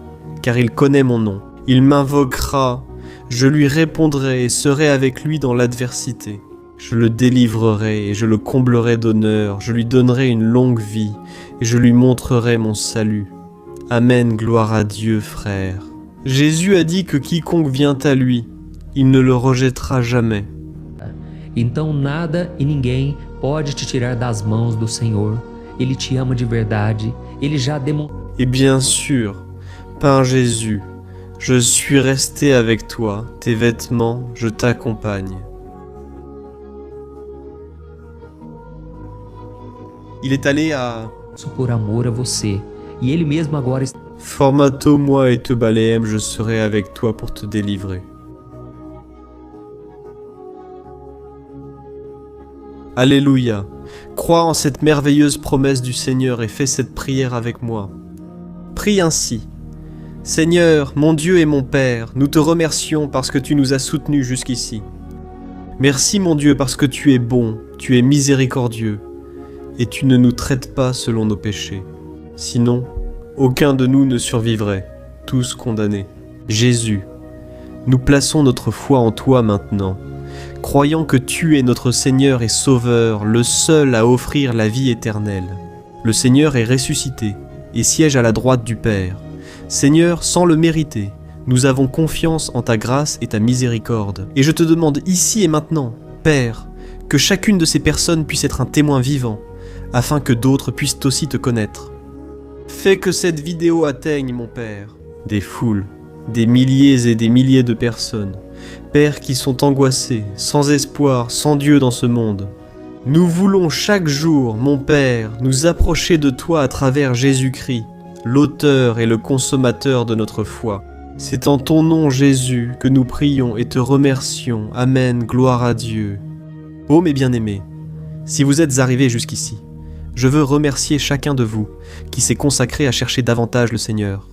car il connaît mon nom. Il m'invoquera, je lui répondrai et serai avec lui dans l'adversité. Je le délivrerai et je le comblerai d'honneur, je lui donnerai une longue vie et je lui montrerai mon salut. Amen, gloire à Dieu, frère. » Jésus a dit que quiconque vient à lui, il ne le rejettera jamais. Então nada e ninguém pode te tirar das mãos do Senhor. Ele te ama de verdade. Ele já demonstrou. Et bien sûr, par Jésus, je suis resté avec toi, tes vêtements, je t'accompagne. Il est allé à Por amor a você. E ele mesmo agora está. Formato-moi et te Balaam, je serai avec toi pour te délivrer. Alléluia. Crois en cette merveilleuse promesse du Seigneur et fais cette prière avec moi. Prie ainsi. Seigneur, mon Dieu et mon Père, nous te remercions parce que tu nous as soutenus jusqu'ici. Merci mon Dieu parce que tu es bon, tu es miséricordieux et tu ne nous traites pas selon nos péchés. Sinon, aucun de nous ne survivrait, tous condamnés. Jésus, nous plaçons notre foi en toi maintenant, croyant que tu es notre Seigneur et Sauveur, le seul à offrir la vie éternelle. Le Seigneur est ressuscité et siège à la droite du Père. Seigneur, sans le mériter, nous avons confiance en ta grâce et ta miséricorde. Et je te demande ici et maintenant, Père, que chacune de ces personnes puisse être un témoin vivant, afin que d'autres puissent aussi te connaître. Fais que cette vidéo atteigne, mon Père, des foules, des milliers et des milliers de personnes, Père, qui sont angoissés, sans espoir, sans Dieu dans ce monde. Nous voulons chaque jour, mon Père, nous approcher de toi à travers Jésus-Christ, l'auteur et le consommateur de notre foi. C'est en ton nom, Jésus, que nous prions et te remercions. Amen, gloire à Dieu. Ô mes bien-aimés, si vous êtes arrivés jusqu'ici, je veux remercier chacun de vous qui s'est consacré à chercher davantage le Seigneur.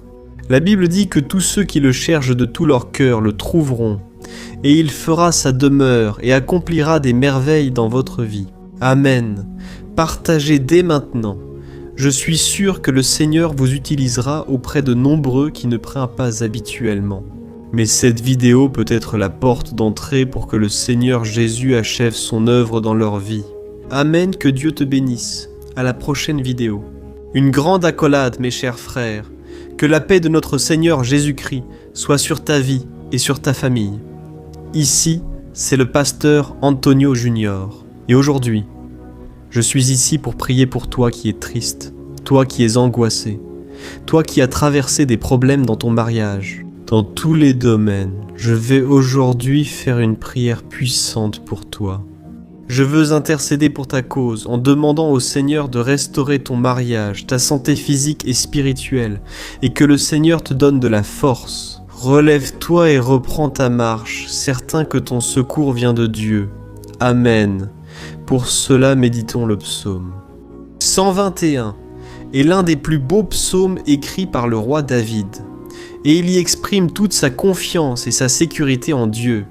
La Bible dit que tous ceux qui le cherchent de tout leur cœur le trouveront, et il fera sa demeure et accomplira des merveilles dans votre vie. Amen. Partagez dès maintenant. Je suis sûr que le Seigneur vous utilisera auprès de nombreux qui ne prient pas habituellement. Mais cette vidéo peut être la porte d'entrée pour que le Seigneur Jésus achève son œuvre dans leur vie. Amen, que Dieu te bénisse. À la prochaine vidéo. Une grande accolade, mes chers frères. Que la paix de notre Seigneur Jésus-Christ soit sur ta vie et sur ta famille. Ici, c'est le pasteur Antonio Junior. Et aujourd'hui, je suis ici pour prier pour toi qui es triste, toi qui es angoissé, toi qui as traversé des problèmes dans ton mariage. Dans tous les domaines, je vais aujourd'hui faire une prière puissante pour toi. Je veux intercéder pour ta cause en demandant au Seigneur de restaurer ton mariage, ta santé physique et spirituelle, et que le Seigneur te donne de la force. Relève-toi et reprends ta marche, certain que ton secours vient de Dieu. Amen. Pour cela, méditons le psaume. 121 est l'un des plus beaux psaumes écrits par le roi David, et il y exprime toute sa confiance et sa sécurité en Dieu.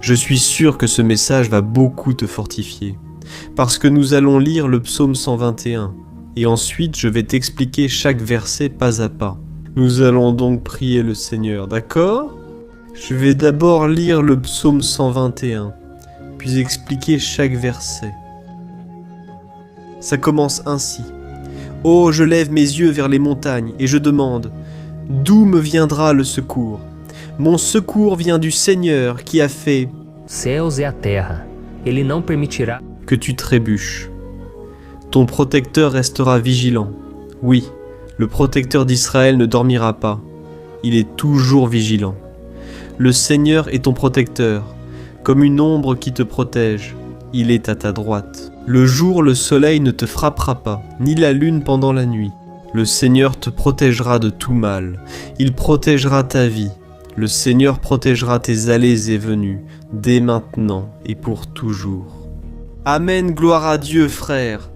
Je suis sûr que ce message va beaucoup te fortifier, parce que nous allons lire le psaume 121, et ensuite je vais t'expliquer chaque verset pas à pas. Nous allons donc prier le Seigneur, d'accord ? Je vais d'abord lire le psaume 121, puis expliquer chaque verset. Ça commence ainsi. « Oh, je lève mes yeux vers les montagnes et je demande, d'où me viendra le secours? Mon secours vient du Seigneur qui a fait céus e a terra. Ele não permitirá que tu trébuches. Ton protecteur restera vigilant. Oui, le protecteur d'Israël ne dormira pas. Il est toujours vigilant. Le Seigneur est ton protecteur, comme une ombre qui te protège. Il est à ta droite. Le jour, le soleil ne te frappera pas, ni la lune pendant la nuit. Le Seigneur te protégera de tout mal. Il protégera ta vie. Le Seigneur protégera tes allées et venues, dès maintenant et pour toujours. Amen, gloire à Dieu, frère.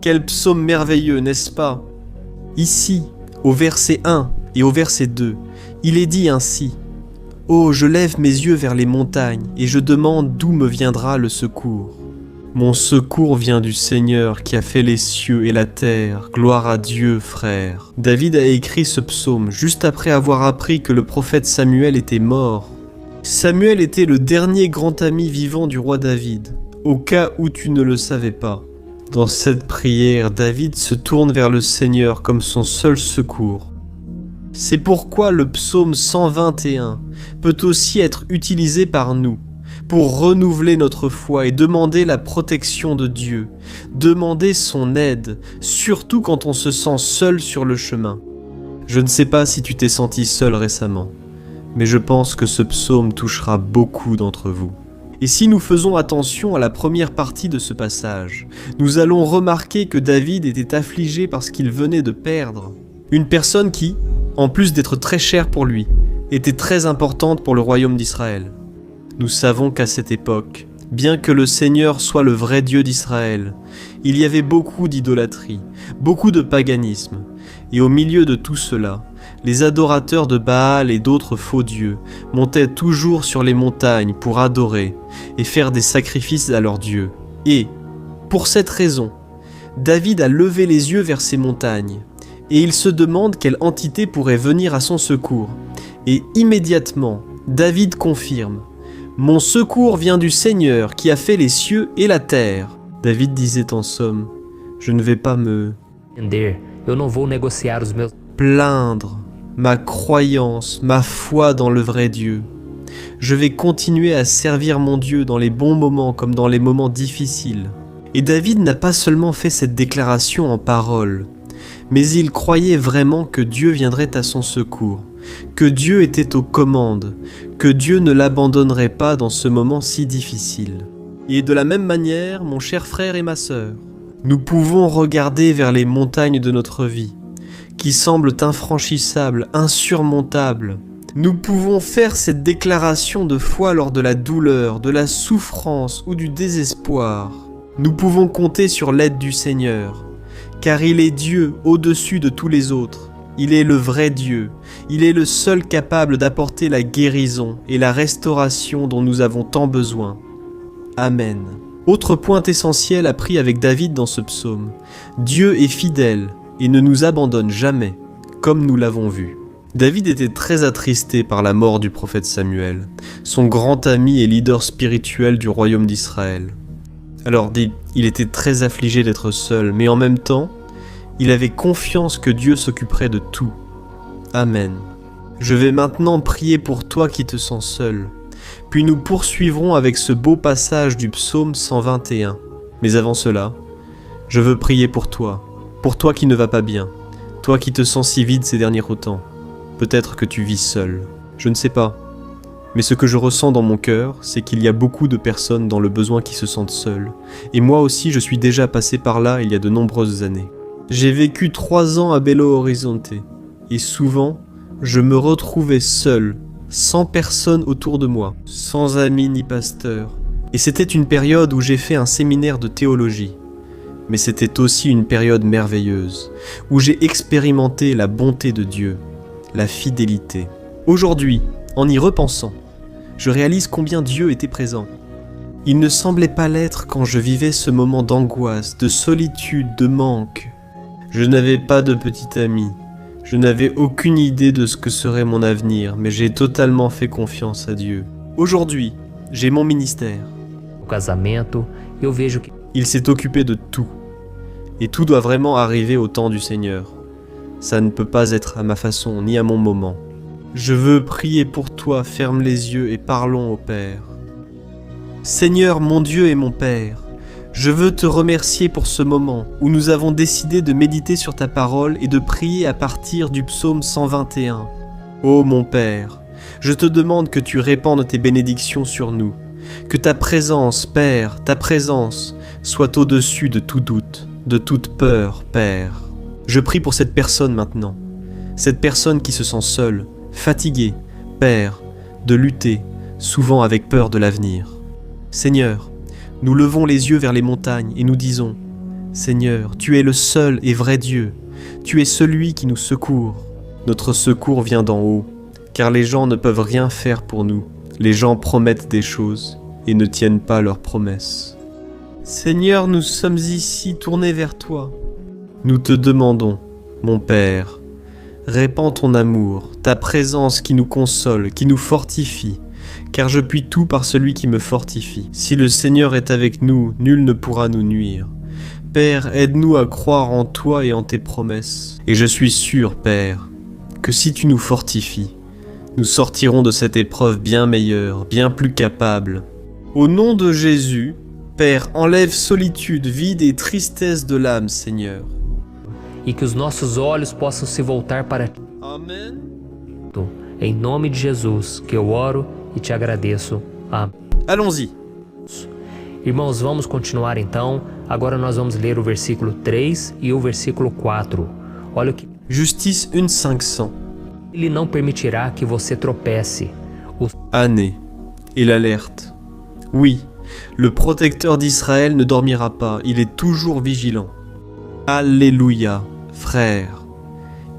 Quel psaume merveilleux, n'est-ce pas? Ici, au verset 1 et au verset 2, il est dit ainsi. « Oh, je lève mes yeux vers les montagnes et je demande d'où me viendra le secours. Mon secours vient du Seigneur qui a fait les cieux et la terre. Gloire à Dieu, frère. » David a écrit ce psaume juste après avoir appris que le prophète Samuel était mort. Samuel était le dernier grand ami vivant du roi David, au cas où tu ne le savais pas. Dans cette prière, David se tourne vers le Seigneur comme son seul secours. C'est pourquoi le psaume 121 peut aussi être utilisé par nous pour renouveler notre foi et demander la protection de Dieu, demander son aide, surtout quand on se sent seul sur le chemin. Je ne sais pas si tu t'es senti seul récemment, mais je pense que ce psaume touchera beaucoup d'entre vous. Et si nous faisons attention à la première partie de ce passage, nous allons remarquer que David était affligé parce qu'il venait de perdre une personne qui, en plus d'être très chère pour lui, était très importante pour le royaume d'Israël. Nous savons qu'à cette époque, bien que le Seigneur soit le vrai Dieu d'Israël, il y avait beaucoup d'idolâtrie, beaucoup de paganisme, et au milieu de tout cela, les adorateurs de Baal et d'autres faux dieux montaient toujours sur les montagnes pour adorer et faire des sacrifices à leurs dieux. Et, pour cette raison, David a levé les yeux vers ces montagnes, et il se demande quelle entité pourrait venir à son secours. Et immédiatement, David confirme « Mon secours vient du Seigneur qui a fait les cieux et la terre. » David disait en somme « Je ne vais pas me eu não vou negociar os meus plaindre ma croyance, ma foi dans le vrai Dieu. Je vais continuer à servir mon Dieu dans les bons moments comme dans les moments difficiles. » Et David n'a pas seulement fait cette déclaration en paroles, mais il croyait vraiment que Dieu viendrait à son secours, que Dieu était aux commandes, que Dieu ne l'abandonnerait pas dans ce moment si difficile. Et de la même manière, mon cher frère et ma sœur, nous pouvons regarder vers les montagnes de notre vie, qui semblent infranchissables, insurmontables. Nous pouvons faire cette déclaration de foi lors de la douleur, de la souffrance ou du désespoir. Nous pouvons compter sur l'aide du Seigneur, car il est Dieu au-dessus de tous les autres. Il est le vrai Dieu. Il est le seul capable d'apporter la guérison et la restauration dont nous avons tant besoin. Amen. Autre point essentiel appris avec David dans ce psaume. Dieu est fidèle et ne nous abandonne jamais, comme nous l'avons vu. David était très attristé par la mort du prophète Samuel, son grand ami et leader spirituel du royaume d'Israël. Alors, il était très affligé d'être seul, mais en même temps, il avait confiance que Dieu s'occuperait de tout. Amen. Je vais maintenant prier pour toi qui te sens seul, puis nous poursuivrons avec ce beau passage du psaume 121. Mais avant cela, je veux prier pour toi qui ne va pas bien, toi qui te sens si vide ces derniers temps. Peut-être que tu vis seul, je ne sais pas. Mais ce que je ressens dans mon cœur, c'est qu'il y a beaucoup de personnes dans le besoin qui se sentent seules. Et moi aussi, je suis déjà passé par là il y a de nombreuses années. J'ai vécu 3 ans à Belo Horizonte, et souvent, je me retrouvais seul, sans personne autour de moi, sans amis ni pasteur. Et c'était une période où j'ai fait un séminaire de théologie. Mais c'était aussi une période merveilleuse, où j'ai expérimenté la bonté de Dieu, la fidélité. Aujourd'hui, en y repensant, je réalise combien Dieu était présent. Il ne semblait pas l'être quand je vivais ce moment d'angoisse, de solitude, de manque. Je n'avais pas de petit ami. Je n'avais aucune idée de ce que serait mon avenir, mais j'ai totalement fait confiance à Dieu. Aujourd'hui, j'ai mon ministère. O casamento, eu vejo que Il s'est occupé de tout. Et tout doit vraiment arriver au temps du Seigneur. Ça ne peut pas être à ma façon, ni à mon moment. Je veux prier pour toi, ferme les yeux et parlons au Père. Seigneur, mon Dieu et mon Père, je veux te remercier pour ce moment où nous avons décidé de méditer sur ta parole et de prier à partir du psaume 121. Ô mon Père, je te demande que tu répandes tes bénédictions sur nous, que ta présence, Père, ta présence, soit au-dessus de tout doute, de toute peur, Père. Je prie pour cette personne maintenant, cette personne qui se sent seule, fatiguée, Père, de lutter, souvent avec peur de l'avenir. Seigneur, nous levons les yeux vers les montagnes et nous disons, Seigneur, tu es le seul et vrai Dieu, tu es celui qui nous secourt. Notre secours vient d'en haut, car les gens ne peuvent rien faire pour nous. Les gens promettent des choses et ne tiennent pas leurs promesses. Seigneur, nous sommes ici tournés vers toi. Nous te demandons, mon Père, répands ton amour, ta présence qui nous console, qui nous fortifie, car je puis tout par celui qui me fortifie. Si le Seigneur est avec nous, nul ne pourra nous nuire. Père, aide-nous à croire en toi et en tes promesses. Et je suis sûr, Père, que si tu nous fortifies, nous sortirons de cette épreuve bien meilleure, bien plus capable. Au nom de Jésus, Père, enlève solitude, vide et tristesse de l'âme, Seigneur. e que os nossos olhos possam se voltar para ti. Amen. Em nome de Jesus, que eu oro e te agradeço. Amém. Allons-y. Irmãos, vamos continuar então. Agora nós vamos ler o versículo 3 e o versículo 4. Olha o que... Justice 1,500. Ele não permitirá que você tropece. Année. Et l'alerte. Oui, le protecteur d'Israël ne dormira pas, il est toujours vigilant. Alléluia, frères.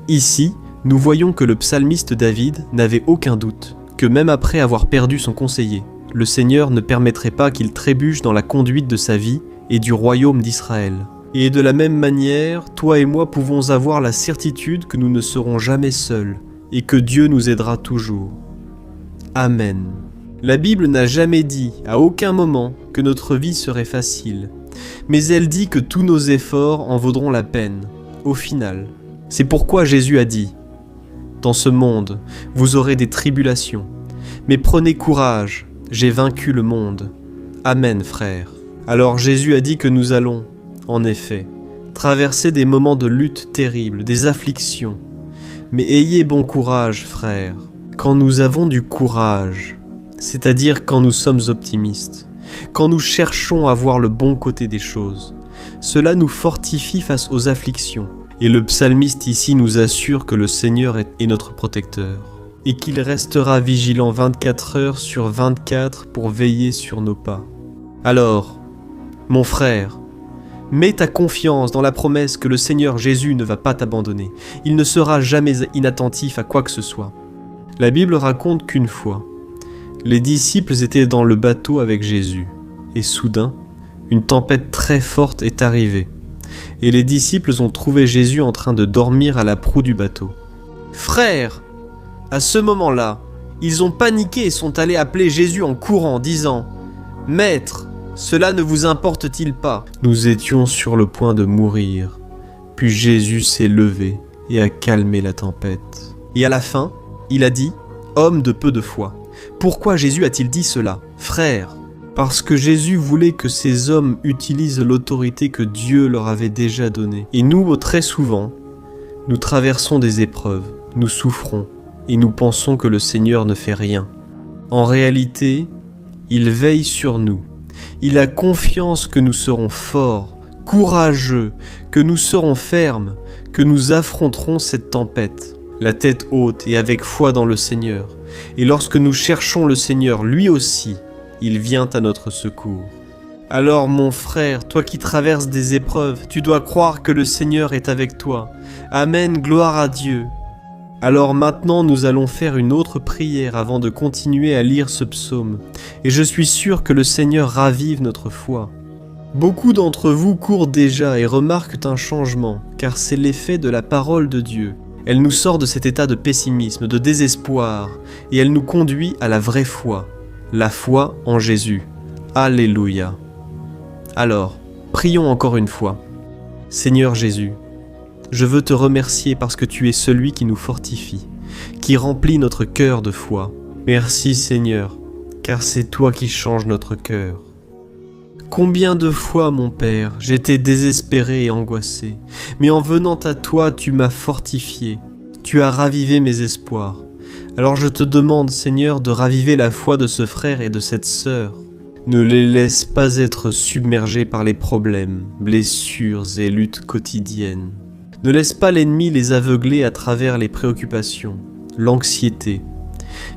Ici, nous voyons que le psalmiste David n'avait aucun doute, que même après avoir perdu son conseiller, le Seigneur ne permettrait pas qu'il trébuche dans la conduite de sa vie et du royaume d'Israël. Et de la même manière, toi et moi pouvons avoir la certitude que nous ne serons jamais seuls, et que Dieu nous aidera toujours. Amen. La Bible n'a jamais dit, à aucun moment, que notre vie serait facile, mais elle dit que tous nos efforts en vaudront la peine, au final. C'est pourquoi Jésus a dit, « Dans ce monde, vous aurez des tribulations, mais prenez courage, j'ai vaincu le monde. » Amen, frères. Alors Jésus a dit que nous allons, en effet, traverser des moments de lutte terribles, des afflictions. Mais ayez bon courage, frères, quand nous avons du courage, c'est-à-dire quand nous sommes optimistes, quand nous cherchons à voir le bon côté des choses. Cela nous fortifie face aux afflictions. Et le psalmiste ici nous assure que le Seigneur est notre protecteur, et qu'il restera vigilant 24 heures sur 24 pour veiller sur nos pas. Alors, mon frère, mets ta confiance dans la promesse que le Seigneur Jésus ne va pas t'abandonner. Il ne sera jamais inattentif à quoi que ce soit. La Bible raconte qu'une fois, les disciples étaient dans le bateau avec Jésus, et soudain, une tempête très forte est arrivée, et les disciples ont trouvé Jésus en train de dormir à la proue du bateau. Frères, à ce moment-là, ils ont paniqué et sont allés appeler Jésus en courant, disant « Maître, cela ne vous importe-t-il pas ?» Nous étions sur le point de mourir, puis Jésus s'est levé et a calmé la tempête. Et à la fin, il a dit « Homme de peu de foi ». Pourquoi Jésus a-t-il dit cela? Frères, parce que Jésus voulait que ces hommes utilisent l'autorité que Dieu leur avait déjà donnée. Et nous, très souvent, nous traversons des épreuves, nous souffrons, et nous pensons que le Seigneur ne fait rien. En réalité, il veille sur nous. Il a confiance que nous serons forts, courageux, que nous serons fermes, que nous affronterons cette tempête, la tête haute et avec foi dans le Seigneur. Et lorsque nous cherchons le Seigneur, lui aussi, il vient à notre secours. Alors mon frère, toi qui traverses des épreuves, tu dois croire que le Seigneur est avec toi. Amen, gloire à Dieu. Alors maintenant nous allons faire une autre prière avant de continuer à lire ce psaume. Et je suis sûr que le Seigneur ravive notre foi. Beaucoup d'entre vous courent déjà et remarquent un changement, car c'est l'effet de la parole de Dieu. Elle nous sort de cet état de pessimisme, de désespoir, et elle nous conduit à la vraie foi, la foi en Jésus. Alléluia. Alors, prions encore une fois. Seigneur Jésus, je veux te remercier parce que tu es celui qui nous fortifie, qui remplit notre cœur de foi. Merci Seigneur, car c'est toi qui changes notre cœur. Combien de fois, mon Père, j'étais désespéré et angoissé, mais en venant à toi, tu m'as fortifié, tu as ravivé mes espoirs. Alors je te demande, Seigneur, de raviver la foi de ce frère et de cette sœur. Ne les laisse pas être submergés par les problèmes, blessures et luttes quotidiennes. Ne laisse pas l'ennemi les aveugler à travers les préoccupations, l'anxiété,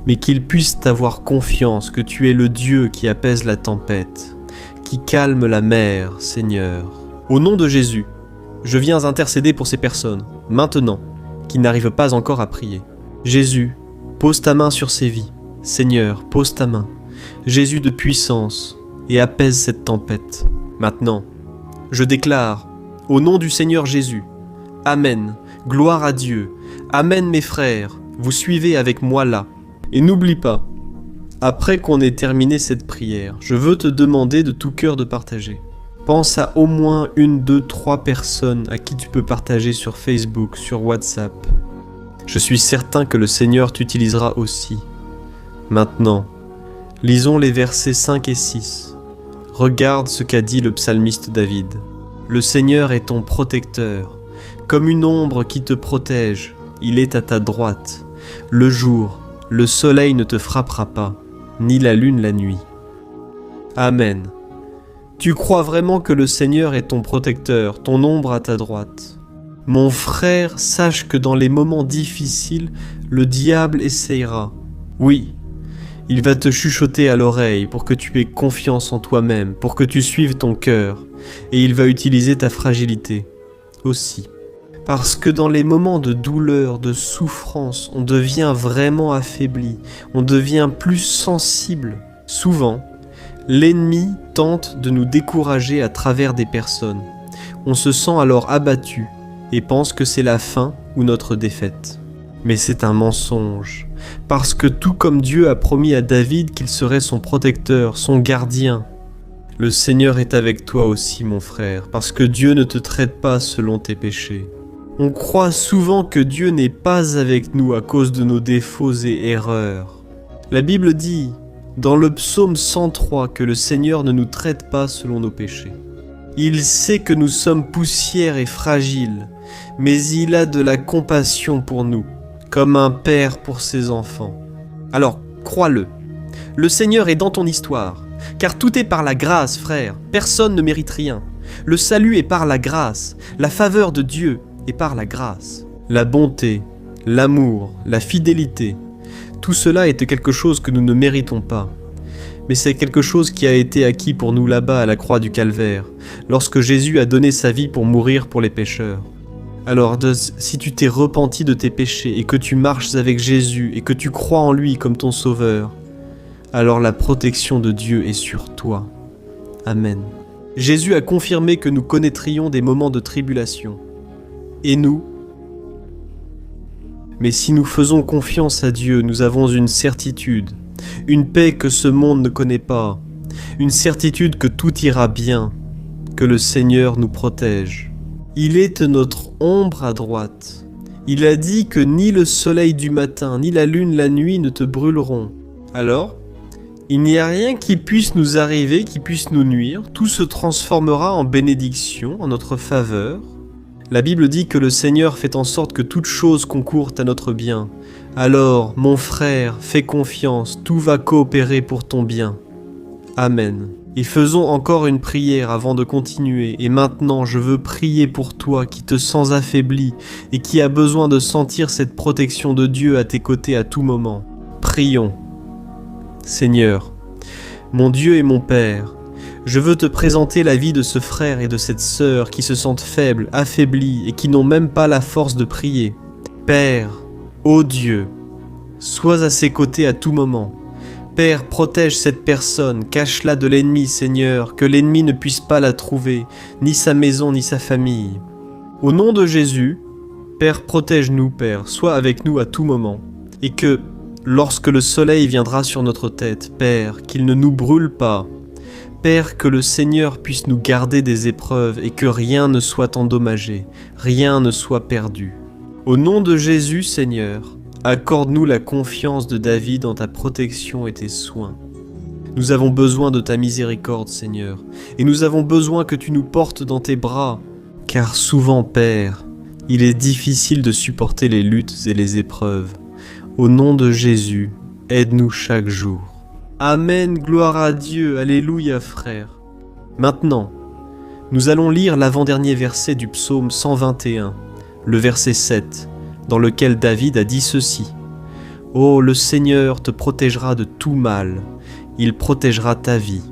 mais qu'ils puissent avoir confiance que tu es le Dieu qui apaise la tempête, qui calme la mer, Seigneur. Au nom de Jésus, je viens intercéder pour ces personnes, maintenant, qui n'arrivent pas encore à prier. Jésus, pose ta main sur ces vies. Seigneur, pose ta main. Jésus de puissance, et apaise cette tempête. Maintenant, je déclare, au nom du Seigneur Jésus, Amen, gloire à Dieu. Amen mes frères, vous suivez avec moi là. Et n'oublie pas, après qu'on ait terminé cette prière, je veux te demander de tout cœur de partager. Pense à au moins 1, 2, 3 personnes à qui tu peux partager sur Facebook, sur WhatsApp. Je suis certain que le Seigneur t'utilisera aussi. Maintenant, lisons les versets 5 et 6. Regarde ce qu'a dit le psalmiste David. Le Seigneur est ton protecteur. Comme une ombre qui te protège, il est à ta droite. Le jour, le soleil ne te frappera pas, ni la lune la nuit. Amen. Tu crois vraiment que le Seigneur est ton protecteur, ton ombre à ta droite? Mon frère, sache que dans les moments difficiles, le diable essayera. Oui, il va te chuchoter à l'oreille pour que tu aies confiance en toi-même, pour que tu suives ton cœur, et il va utiliser ta fragilité aussi. Parce que dans les moments de douleur, de souffrance, on devient vraiment affaibli, on devient plus sensible. Souvent, l'ennemi tente de nous décourager à travers des personnes. On se sent alors abattu et pense que c'est la fin ou notre défaite. Mais c'est un mensonge, parce que tout comme Dieu a promis à David qu'il serait son protecteur, son gardien, le Seigneur est avec toi aussi, mon frère, parce que Dieu ne te traite pas selon tes péchés. On croit souvent que Dieu n'est pas avec nous à cause de nos défauts et erreurs. La Bible dit, dans le psaume 103, que le Seigneur ne nous traite pas selon nos péchés. Il sait que nous sommes poussière et fragiles, mais il a de la compassion pour nous, comme un père pour ses enfants. Alors, crois-le, le Seigneur est dans ton histoire, car tout est par la grâce, frère, personne ne mérite rien. Le salut est par la grâce, la faveur de Dieu est par la grâce. La bonté, l'amour, la fidélité, tout cela est quelque chose que nous ne méritons pas. Mais c'est quelque chose qui a été acquis pour nous là-bas à la croix du Calvaire, lorsque Jésus a donné sa vie pour mourir pour les pécheurs. Alors, si tu t'es repenti de tes péchés et que tu marches avec Jésus et que tu crois en lui comme ton sauveur, alors la protection de Dieu est sur toi. Amen. Jésus a confirmé que nous connaîtrions des moments de tribulation. Et nous? Mais si nous faisons confiance à Dieu, nous avons une certitude, une paix que ce monde ne connaît pas, une certitude que tout ira bien, que le Seigneur nous protège. Il est notre ombre à droite. Il a dit que ni le soleil du matin, ni la lune la nuit ne te brûleront. Alors, il n'y a rien qui puisse nous arriver, qui puisse nous nuire. Tout se transformera en bénédiction, en notre faveur. La Bible dit que le Seigneur fait en sorte que toute chose concourt à notre bien. Alors, mon frère, fais confiance, tout va coopérer pour ton bien. Amen. Et faisons encore une prière avant de continuer. Et maintenant, je veux prier pour toi qui te sens affaibli et qui a besoin de sentir cette protection de Dieu à tes côtés à tout moment. Prions. Seigneur, mon Dieu et mon Père, je veux te présenter la vie de ce frère et de cette sœur qui se sentent faibles, affaiblis et qui n'ont même pas la force de prier. Père, ô Dieu, sois à ses côtés à tout moment. Père, protège cette personne, cache-la de l'ennemi, Seigneur, que l'ennemi ne puisse pas la trouver, ni sa maison, ni sa famille. Au nom de Jésus, Père, protège-nous, Père, sois avec nous à tout moment, et que, lorsque le soleil viendra sur notre tête, Père, qu'il ne nous brûle pas. Père, que le Seigneur puisse nous garder des épreuves et que rien ne soit endommagé, rien ne soit perdu. Au nom de Jésus, Seigneur, accorde-nous la confiance de David en ta protection et tes soins. Nous avons besoin de ta miséricorde, Seigneur, et nous avons besoin que tu nous portes dans tes bras, car souvent, Père, il est difficile de supporter les luttes et les épreuves. Au nom de Jésus, aide-nous chaque jour. Amen, gloire à Dieu, alléluia, frère. Maintenant, nous allons lire l'avant-dernier verset du psaume 121, le verset 7, dans lequel David a dit ceci. « Oh, le Seigneur te protégera de tout mal, il protégera ta vie. »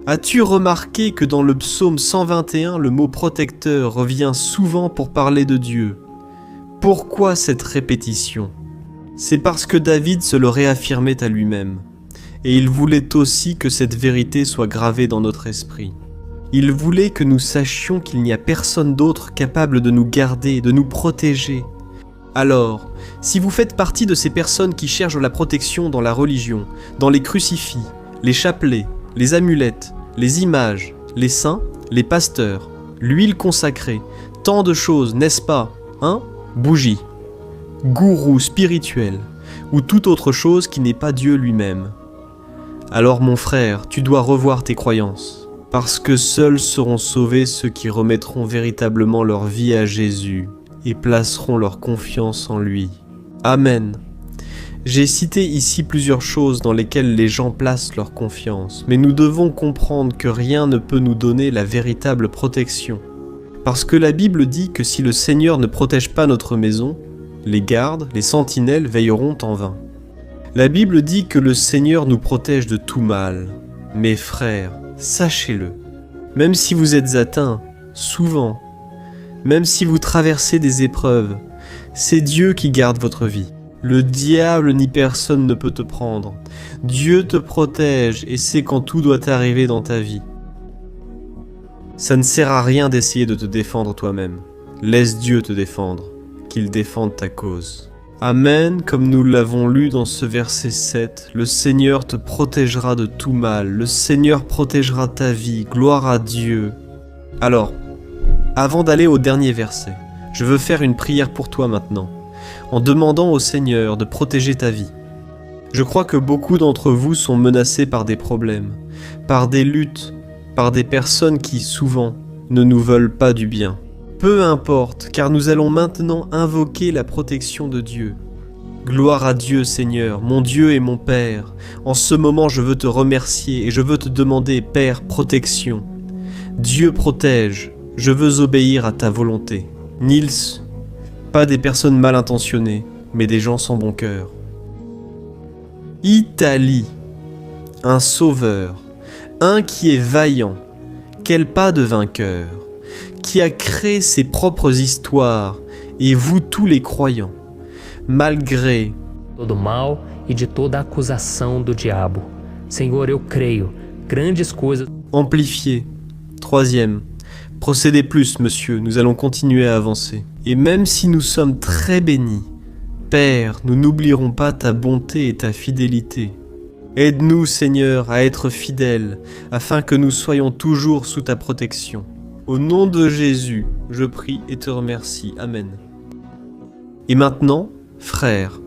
As-tu remarqué que dans le psaume 121, le mot protecteur revient souvent pour parler de Dieu? Pourquoi cette répétition? C'est parce que David se le réaffirmait à lui-même. Et il voulait aussi que cette vérité soit gravée dans notre esprit. Il voulait que nous sachions qu'il n'y a personne d'autre capable de nous garder, de nous protéger. Alors, si vous faites partie de ces personnes qui cherchent la protection dans la religion, dans les crucifix, les chapelets, les amulettes, les images, les saints, les pasteurs, l'huile consacrée, tant de choses, n'est-ce pas, hein? Bougies, gourous spirituels, ou toute autre chose qui n'est pas Dieu lui-même. Alors mon frère, tu dois revoir tes croyances, parce que seuls seront sauvés ceux qui remettront véritablement leur vie à Jésus et placeront leur confiance en lui. Amen. J'ai cité ici plusieurs choses dans lesquelles les gens placent leur confiance, mais nous devons comprendre que rien ne peut nous donner la véritable protection. Parce que la Bible dit que si le Seigneur ne protège pas notre maison, les gardes, les sentinelles veilleront en vain. La Bible dit que le Seigneur nous protège de tout mal. Mes frères, sachez-le. Même si vous êtes atteints, souvent, même si vous traversez des épreuves, c'est Dieu qui garde votre vie. Le diable ni personne ne peut te prendre. Dieu te protège et sait quand tout doit arriver dans ta vie. Ça ne sert à rien d'essayer de te défendre toi-même. Laisse Dieu te défendre, qu'il défende ta cause. Amen, comme nous l'avons lu dans ce verset 7, le Seigneur te protégera de tout mal, le Seigneur protégera ta vie, gloire à Dieu. Alors, avant d'aller au dernier verset, je veux faire une prière pour toi maintenant, en demandant au Seigneur de protéger ta vie. Je crois que beaucoup d'entre vous sont menacés par des problèmes, par des luttes, par des personnes qui, souvent, ne nous veulent pas du bien. Peu importe, car nous allons maintenant invoquer la protection de Dieu. Gloire à Dieu, Seigneur, mon Dieu et mon Père. En ce moment, je veux te remercier et je veux te demander, Père, protection. Dieu protège, je veux obéir à ta volonté. Nils, pas des personnes mal intentionnées, mais des gens sans bon cœur. Italie, un sauveur, un qui est vaillant, quel pas de vainqueur, qui a créé ses propres histoires, et vous tous les croyants, malgré todo mal e de toda acusação do diabo. Senhor, eu creio, grandes coisas. Amplifié. Troisième. Procédez plus, monsieur, nous allons continuer à avancer. Et même si nous sommes très bénis, Père, nous n'oublierons pas ta bonté et ta fidélité. Aide-nous, Seigneur, à être fidèles, afin que nous soyons toujours sous ta protection. Au nom de Jésus, je prie et te remercie. Amen. Et maintenant, frères,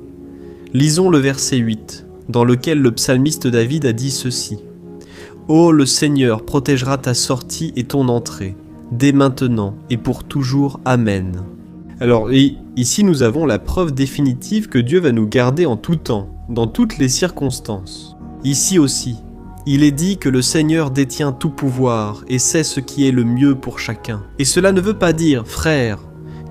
lisons le verset 8, dans lequel le psalmiste David a dit ceci. « Ô le Seigneur protégera ta sortie et ton entrée, dès maintenant et pour toujours. Amen. » Alors, ici nous avons la preuve définitive que Dieu va nous garder en tout temps, dans toutes les circonstances. Ici aussi, il est dit que le Seigneur détient tout pouvoir et sait ce qui est le mieux pour chacun. Et cela ne veut pas dire, frère,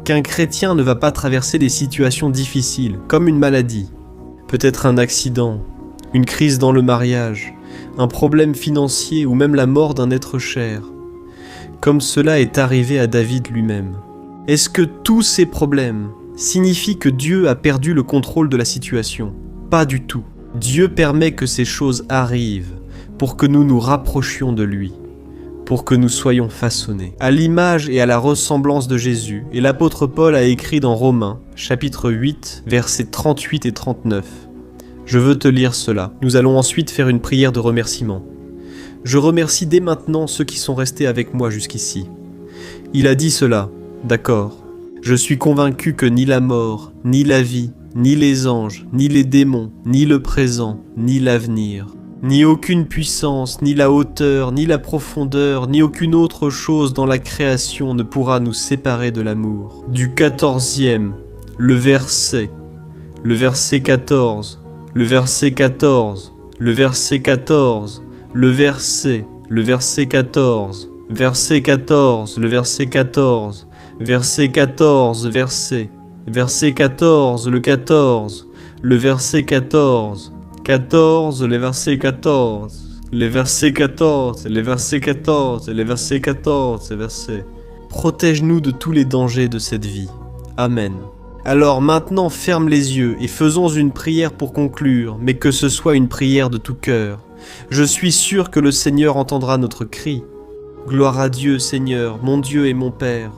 qu'un chrétien ne va pas traverser des situations difficiles, comme une maladie, peut-être un accident, une crise dans le mariage, un problème financier ou même la mort d'un être cher, comme cela est arrivé à David lui-même. Est-ce que tous ces problèmes signifient que Dieu a perdu le contrôle de la situation? Pas du tout. Dieu permet que ces choses arrivent pour que nous nous rapprochions de lui. pour que nous soyons façonnés à l'image et à la ressemblance de Jésus. Et l'apôtre Paul a écrit dans Romains, chapitre 8, versets 38 et 39. Je veux te lire cela. Nous allons ensuite faire une prière de remerciement. Je remercie dès maintenant ceux qui sont restés avec moi jusqu'ici. Il a dit cela, d'accord. Je suis convaincu que ni la mort, ni la vie, ni les anges, ni les démons, ni le présent, ni l'avenir, ni aucune puissance, ni la hauteur, ni la profondeur, ni aucune autre chose dans la création ne pourra nous séparer de l'amour. Du 14e, le verset 14, le verset 14, le verset 14, le verset 14, verset 14, le verset 14, verset 14, verset 14, le 14, le verset 14, 14, les versets 14, les versets 14, les versets 14, les versets 14, les versets. Protège-nous de tous les dangers de cette vie. Amen. Alors maintenant ferme les yeux et faisons une prière pour conclure, mais que ce soit une prière de tout cœur. Je suis sûr que le Seigneur entendra notre cri. Gloire à Dieu, Seigneur, mon Dieu et mon Père.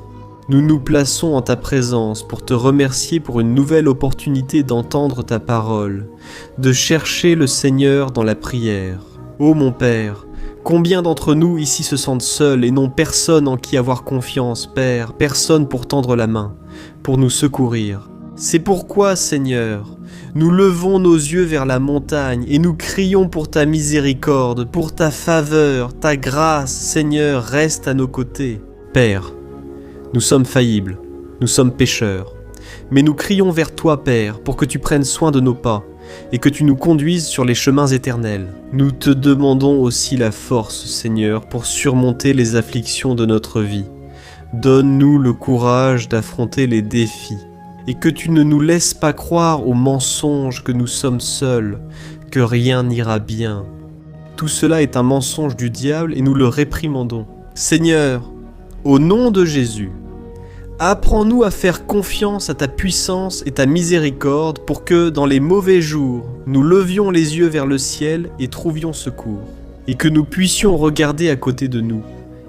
Nous nous plaçons en ta présence pour te remercier pour une nouvelle opportunité d'entendre ta parole, de chercher le Seigneur dans la prière. Ô mon Père, combien d'entre nous ici se sentent seuls et n'ont personne en qui avoir confiance, Père, personne pour tendre la main, pour nous secourir. C'est pourquoi, Seigneur, nous levons nos yeux vers la montagne et nous crions pour ta miséricorde, pour ta faveur, ta grâce, Seigneur, reste à nos côtés. Père, nous sommes faillibles, nous sommes pécheurs, mais nous crions vers toi, Père, pour que tu prennes soin de nos pas et que tu nous conduises sur les chemins éternels. Nous te demandons aussi la force, Seigneur, pour surmonter les afflictions de notre vie. Donne-nous le courage d'affronter les défis et que tu ne nous laisses pas croire aux mensonges que nous sommes seuls, que rien n'ira bien. Tout cela est un mensonge du diable et nous le réprimandons. Seigneur, au nom de Jésus, apprends-nous à faire confiance à ta puissance et ta miséricorde pour que, dans les mauvais jours, nous levions les yeux vers le ciel et trouvions secours, et que nous puissions regarder à côté de nous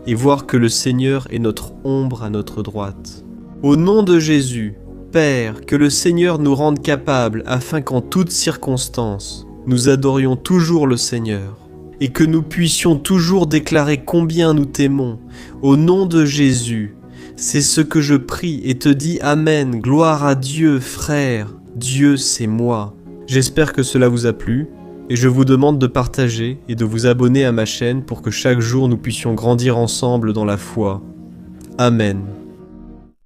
et voir que le Seigneur est notre ombre à notre droite. Au nom de Jésus, Père, que le Seigneur nous rende capables afin qu'en toutes circonstances, nous adorions toujours le Seigneur, et que nous puissions toujours déclarer combien nous t'aimons. Au nom de Jésus, c'est ce que je prie et te dis Amen, gloire à Dieu, frère, Dieu c'est moi. J'espère que cela vous a plu, et je vous demande de partager et de vous abonner à ma chaîne pour que chaque jour nous puissions grandir ensemble dans la foi. Amen.